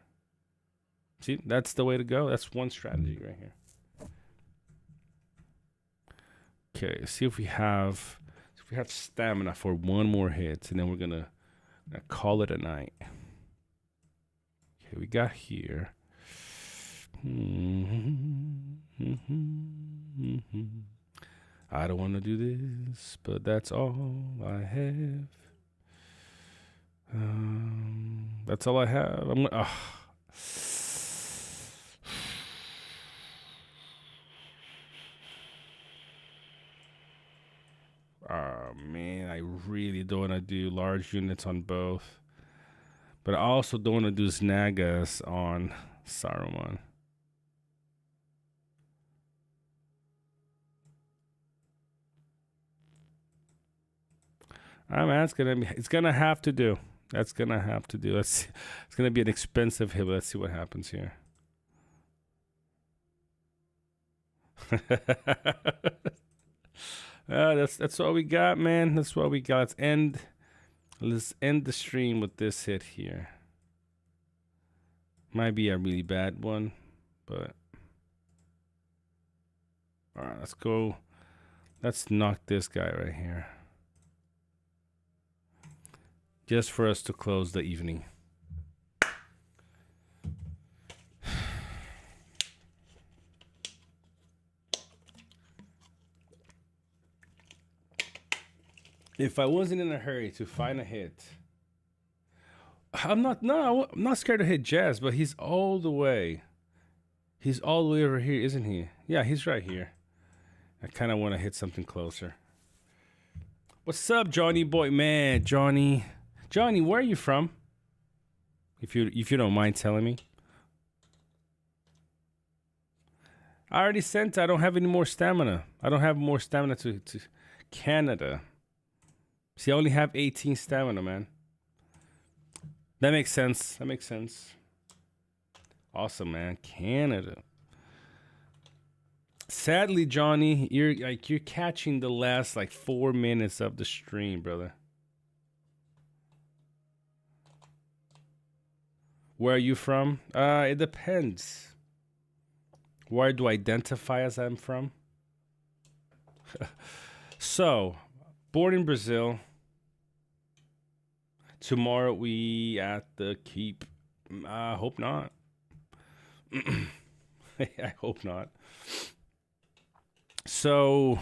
See, that's the way to go. That's one strategy right here. Okay, see if we have stamina for one more hit, and then we're gonna call it a night. Okay, we got here. I don't want to do this, but that's all I have. That's all I have. Oh man, I really don't want to do large units on both. But I also don't want to do Snagas on Saruman. Man, it's gonna have to do. That's gonna have to do. It's gonna be an expensive hit. Let's see what happens here. That's all we got, man. That's what we got. Let's end the stream with this hit here. Might be a really bad one, but all right, let's go. Let's knock this guy right here. Just for us to close the evening. If I wasn't in a hurry to find a hit, I'm not scared to hit Jazz, but he's all the way over here, isn't he? Yeah, he's right here. I kind of want to hit something closer. What's up, Johnny boy? Man, Johnny, where are you from? If you don't mind telling me. I already sent. I don't have any more stamina. I don't have more stamina to Canada. See, I only have 18 stamina, man. That makes sense. Awesome, man. Canada. Sadly, Johnny, you're catching the last 4 minutes of the stream, brother. Where are you from? It depends. Where do I identify as I'm from? So, born in Brazil. Tomorrow we at the Keep. I hope not. I hope not. So,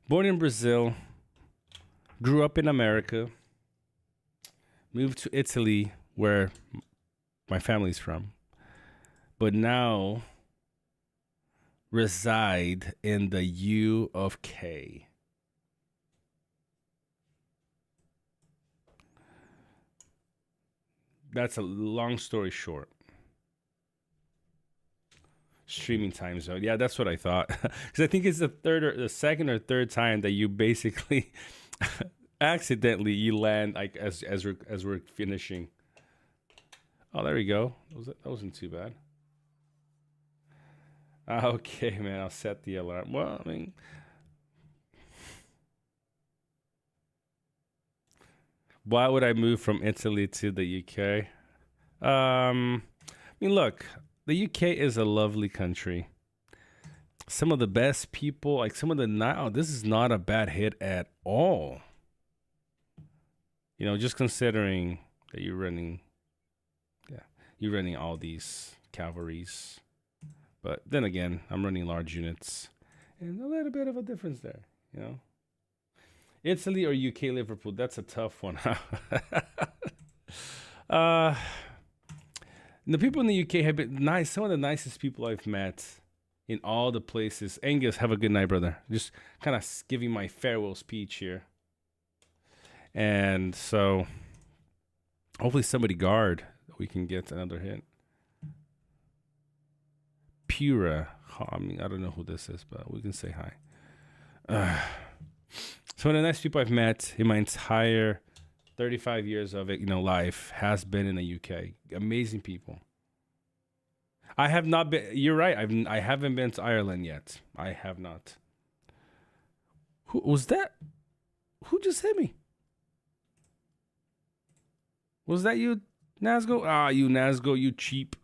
born in Brazil, grew up in America, moved to Italy, where my family's from, but now reside in the U of K. That's a long story short. Streaming time zone. Yeah, that's what I thought. Because I think it's the second or third time that you basically accidentally you land as we're finishing. Oh, there we go. That wasn't too bad. Okay, man. I'll set the alarm. Well, I mean, why would I move from Italy to the UK? I mean, look, the UK is a lovely country. Some of the best people, some of the this is not a bad hit at all. You know, just considering that you're running all these cavalries. But then again, I'm running large units, and a little bit of a difference there, you know. Italy or UK Liverpool? That's a tough one. The people in the UK have been nice. Some of the nicest people I've met in all the places. Angus, have a good night, brother. Just kind of giving my farewell speech here. And so, hopefully somebody guard. We can get another hit. Pura. I mean, I don't know who this is, but we can say hi. Some of the nice people I've met in my entire 35 years of life has been in the UK. Amazing people. I have not been. You're right. I haven't been to Ireland yet. I have not. Who was that? Who just hit me? Was that you, Nazgo? Ah, you Nazgo, you cheap.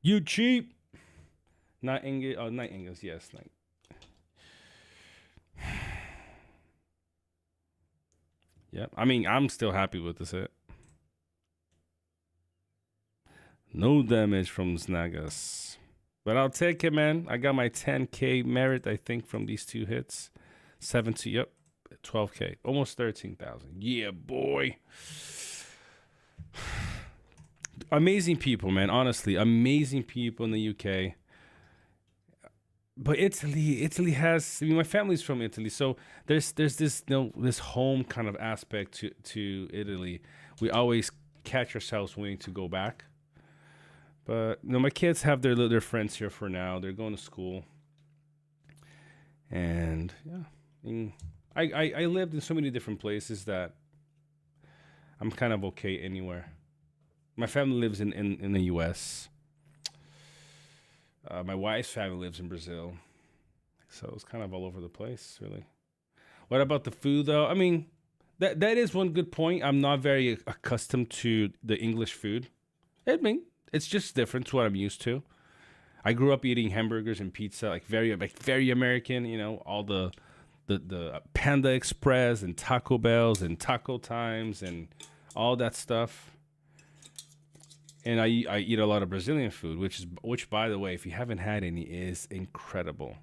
You cheap. Not English. Oh, Night English. Yes, Night. Yeah, I mean, I'm still happy with this hit. No damage from Snagas. But I'll take it, man. I got my 10K merit, I think, from these two hits. 70, yep, 12K, almost 13,000. Yeah, boy. Amazing people, man. Honestly, amazing people in the UK. But Italy has. I mean, my family's from Italy, so there's this this home kind of aspect to Italy. We always catch ourselves wanting to go back. But my kids have their friends here for now. They're going to school, and yeah, I mean, I lived in so many different places that I'm kind of okay anywhere. My family lives in the U.S. My wife's family lives in Brazil, so it's kind of all over the place, really. What about the food, though? I mean, that is one good point. I'm not very accustomed to the English food. I mean, it's just different to what I'm used to. I grew up eating hamburgers and pizza, like very American. All the Panda Express and Taco Bells and Taco Times and all that stuff. And I eat a lot of Brazilian food, which by the way, if you haven't had any, is incredible.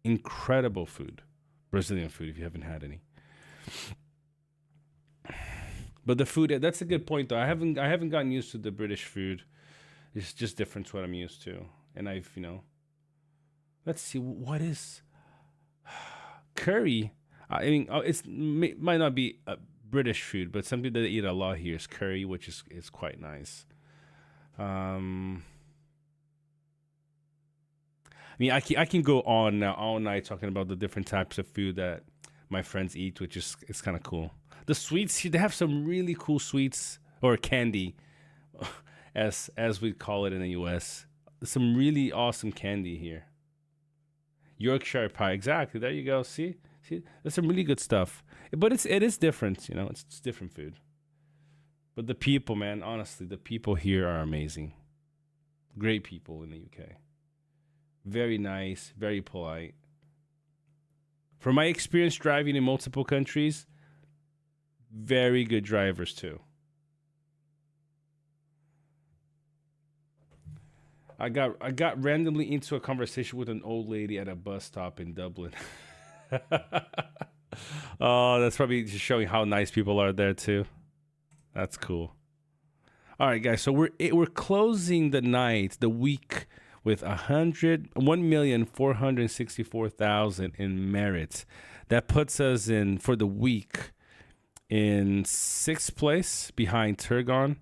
Incredible food, Brazilian food. If you haven't had any, but the food, that's a good point though. I haven't gotten used to the British food. It's just different to what I'm used to, and let's see what is curry. I mean, might not be British food, but something that they eat a lot here is curry, which is quite nice. I mean, I can go on now all night talking about the different types of food that my friends eat, which is it's kind of cool. The sweets, they have some really cool sweets or candy, as we call it in the U.S. Some really awesome candy here. Yorkshire pie, exactly. There you go. See, that's some really good stuff. But it is different. It's different food. But the people, man, honestly, the people here are amazing. Great people in the UK. Very nice, very polite. From my experience driving in multiple countries, very good drivers too. I got randomly into a conversation with an old lady at a bus stop in Dublin. Oh, that's probably just showing how nice people are there too. That's cool. All right, guys. So we're closing the week with 1,464,000 in merits. That puts us in for the week in sixth place behind Turgon.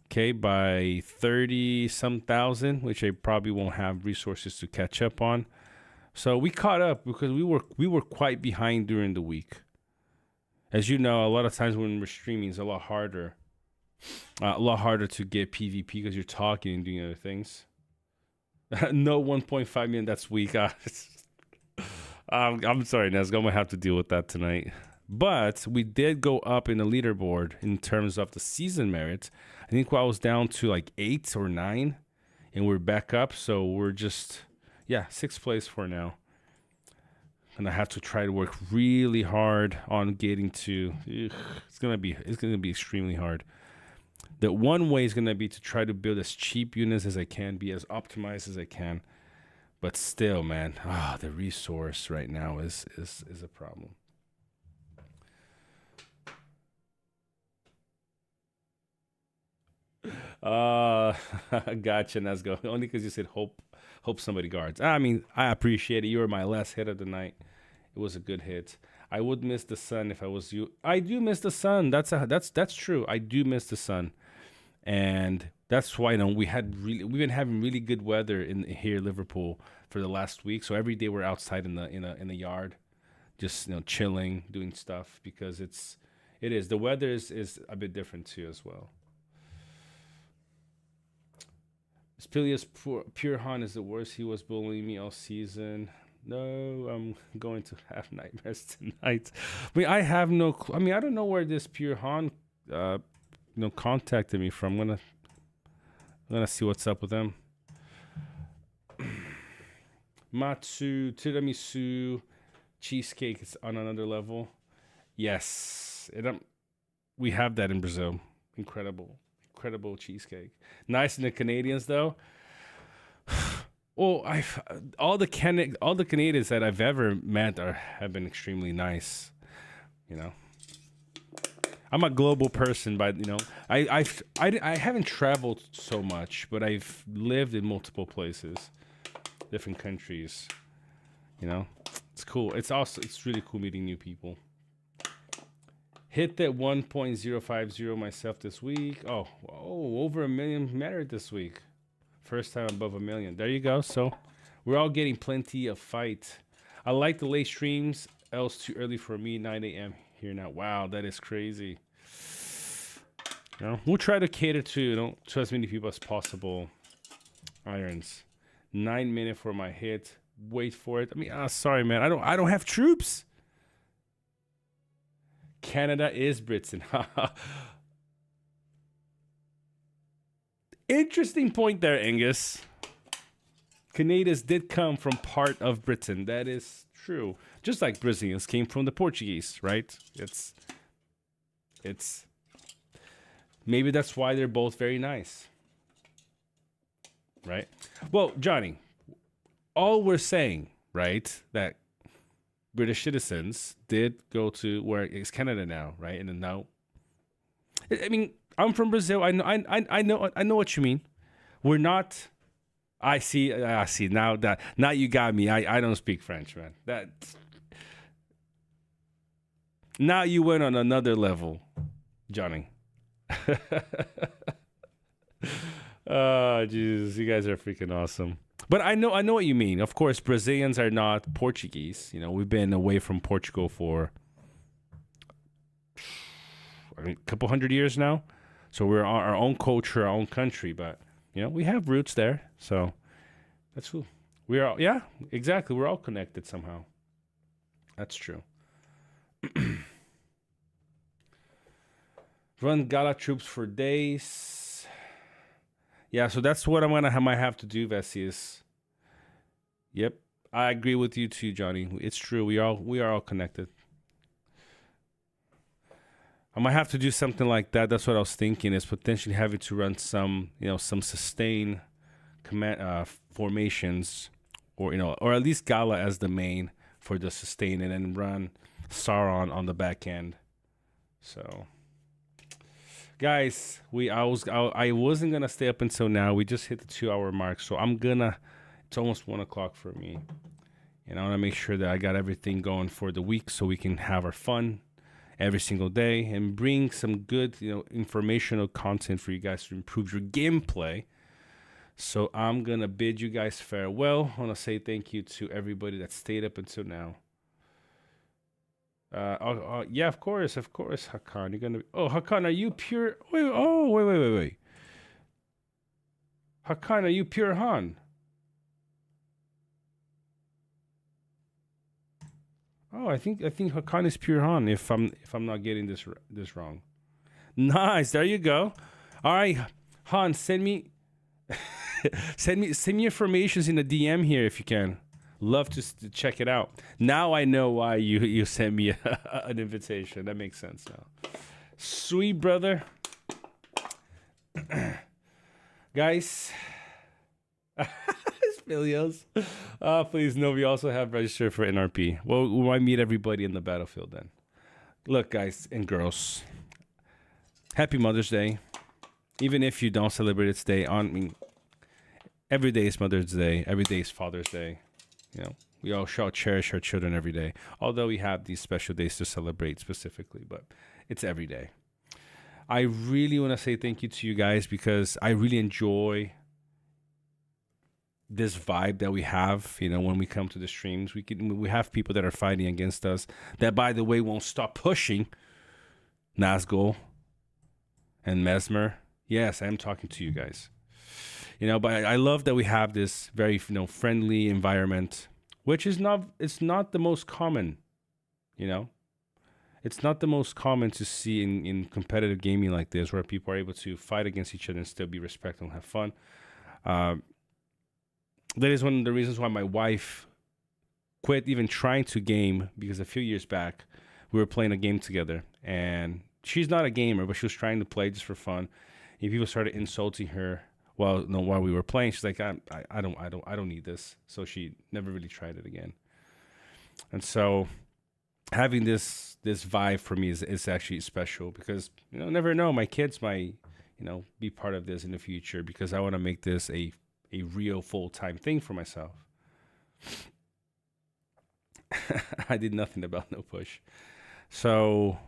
Okay, by 30 some thousand, which I probably won't have resources to catch up on. So we caught up because we were quite behind during the week. As you know, a lot of times when we're streaming, it's a lot harder to get PvP because you're talking and doing other things. No 1.5 million. That's weak. I'm sorry, Nesgo. I'm gonna have to deal with that tonight. But we did go up in the leaderboard in terms of the season merits. I think I was down to like 8 or 9, and we're back up. So we're just sixth place for now. And I have to try to work really hard on getting to. It's gonna be extremely hard. The one way is gonna be to try to build as cheap units as I can, be as optimized as I can. But still, man, the resource right now is a problem. Gotcha, Nesgo. Only because you said hope somebody guards. I mean, I appreciate it. You were my last hit of the night. It was a good hit. I would miss the sun if I was you. I do miss the sun. That's true. I do miss the sun, and that's why we've been having really good weather in here in Liverpool for the last week. So every day we're outside in the yard, just chilling, doing stuff because it is the weather is a bit different too as well. Spilius Pure Han is the worst. He was bullying me all season. No, I'm going to have nightmares tonight. I mean, I have no. I mean, I don't know where this Pure Han, contacted me from. I'm gonna see what's up with them. Matsu tiramisu cheesecake is on another level. Yes, we have that in Brazil. Incredible, incredible cheesecake. Nice in the Canadians though. Well, all the Canadians that I've ever met have been extremely nice. You know, I'm a global person, but I haven't traveled so much, but I've lived in multiple places, different countries. You know, it's cool. It's really cool meeting new people. Hit that 1.050 myself this week. Oh, over 1 million married this week. First time above 1 million. There you go. So we're all getting plenty of fight. I like the late streams. Else too early for me. 9 a.m. here now. Wow, that is crazy. You know, we'll try to cater to as many people as possible. Irons. 9 minutes for my hit. Wait for it. I mean, sorry, man. I don't have troops. Canada is Britain. Interesting point there, Angus. Canadians did come from part of Britain. That is true. Just like Brazilians came from the Portuguese, right? It's maybe that's why they're both very nice. Right? Well, Johnny, all we're saying, right, that British citizens did go to where it's Canada now, right? And then now, I mean, I'm from Brazil. I know what you mean. We're not. I see. Now you got me. I don't speak French, man. Now you went on another level, Johnny. Oh, Jesus, you guys are freaking awesome. But I know what you mean. Of course, Brazilians are not Portuguese. You know, we've been away from Portugal for a couple hundred years now. So we're our own culture, our own country. But, you know, we have roots there. So that's cool. Yeah, exactly. We're all connected somehow. That's true. Run Gala troops for days. Yeah, so that's what might have to do, Vesius. Yep, I agree with you too, Johnny. It's true. We are all connected. I might have to do something like that. That's what I was thinking, is potentially having to run some sustain command formations, or at least Gala as the main for the sustain, and then run Sauron on the back end. So, guys, I wasn't gonna stay up until now. We just hit the 2-hour mark, so it's almost 1 o'clock for me. And I want to make sure that I got everything going for the week, so we can have our fun every single day and bring some good, informational content for you guys to improve your gameplay. So I'm gonna bid you guys farewell. I want to say thank you to everybody that stayed up until now. Yeah, of course, Hakan. You're gonna. Oh, Hakan, are you pure? Wait. Hakan, are you pure Han? Oh, I think Hakan is pure Han. If I'm not getting this wrong. Nice. There you go. All right, Han, send me send me informations in the DM here if you can. Love to check it out. Now I know why you sent me an invitation. That makes sense now. Sweet brother. Guys. Spilios. Please know we also have registered for NRP. Well, we might meet everybody in the battlefield then. Look, guys and girls. Happy Mother's Day. Even if you don't celebrate its day, every day is Mother's Day. Every day is Father's Day. We all shall cherish our children every day. Although we have these special days to celebrate specifically, but it's every day. I really want to say thank you to you guys, because I really enjoy this vibe that we have. When we come to the streams, we have people that are fighting against us that, by the way, won't stop pushing. Nazgul and Mesmer. Yes, I am talking to you guys. But I love that we have this very, friendly environment, which is it's not the most common, It's not the most common to see in competitive gaming like this, where people are able to fight against each other and still be respectful and have fun. That is one of the reasons why my wife quit even trying to game, because a few years back, we were playing a game together, and she's not a gamer, but she was trying to play just for fun. if people started insulting her while we were playing, she's like, I don't need this. So she never really tried it again. And so having this vibe for me is actually special, because never know, my kids might be part of this in the future, because I want to make this a real full-time thing for myself. I did nothing about no push. So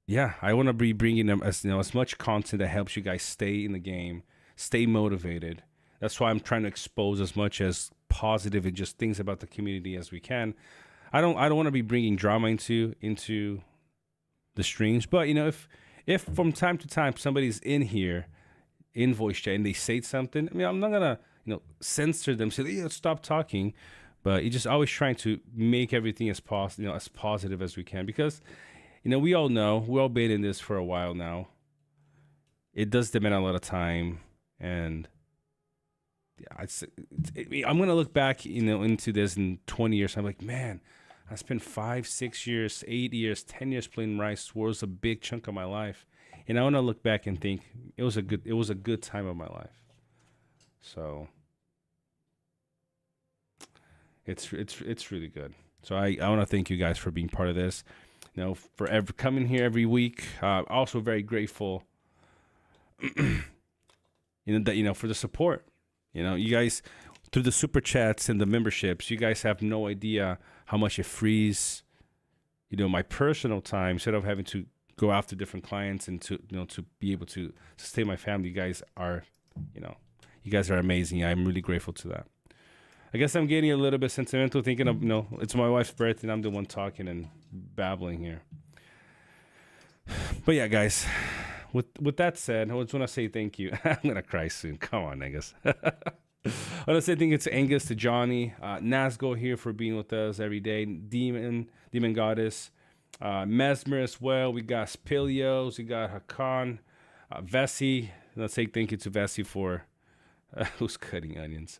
yeah, I want to be bringing them as much content that helps you guys stay in the game, stay motivated. That's why I'm trying to expose as much as positive and just things about the community as we can. I don't want to be bringing drama into the streams, but if from time to time somebody's in here in voice chat and they say something, I mean, I'm not gonna censor them, say stop talking, but you're just always trying to make everything as as positive as we can, because we all know, we've all been in this for a while now. It does demand a lot of time, and yeah, I'm gonna look back into this in 20 years. I'm like, man, I spent 5, 6 years, 8 years, 10 years playing Rice Wars, a big chunk of my life, and I want to look back and think it was a good time of my life. So it's really good. So I want to thank you guys for being part of this. For coming here every week. Also very grateful, that for the support. You guys, through the super chats and the memberships, you guys have no idea how much it frees, my personal time, instead of having to go after different clients and to be able to sustain my family. You guys are, you guys are amazing. I'm really grateful to that. I guess I'm getting a little bit sentimental, thinking of, it's my wife's birthday and I'm the one talking and babbling here. But yeah, guys, with that said, I just want to say thank you. I'm going to cry soon. Come on, Angus. I want to say thank you to Angus, to Johnny, Nazgo here for being with us every day, Demon Goddess, Mesmer as well. We got Spilios, we got Hakan, Vessi. Let's say thank you to Vessi for, who's cutting onions?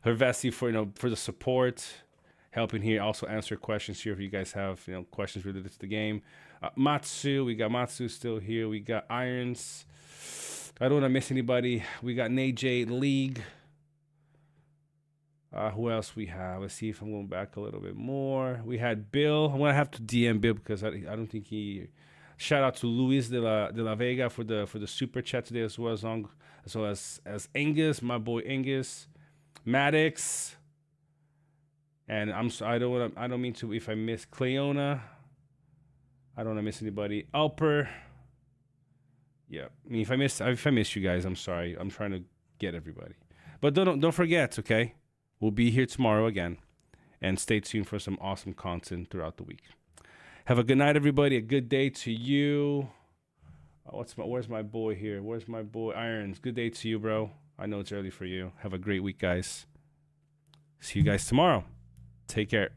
Her Vessi for the support, helping here, also answer questions here if you guys have questions related to the game. Matsu, we got Matsu still here. We got Irons. I don't want to miss anybody. We got NJ League. Who else we have? Let's see if I'm going back a little bit more. We had Bill. I'm gonna have to DM Bill because I don't think he. Shout out to Luis de la Vega for the super chat today, as well as Angus, my boy Angus. Maddox, and I don't mean to, if I miss Cleona, I don't want to miss anybody. Alper, yeah. I mean, if I miss you guys, I'm sorry. I'm trying to get everybody, but don't forget, okay? We'll be here tomorrow again, and stay tuned for some awesome content throughout the week. Have a good night, everybody. A good day to you. Where's my boy here? Where's my boy Irons? Good day to you, bro. I know it's early for you. Have a great week, guys. See you guys tomorrow. Take care.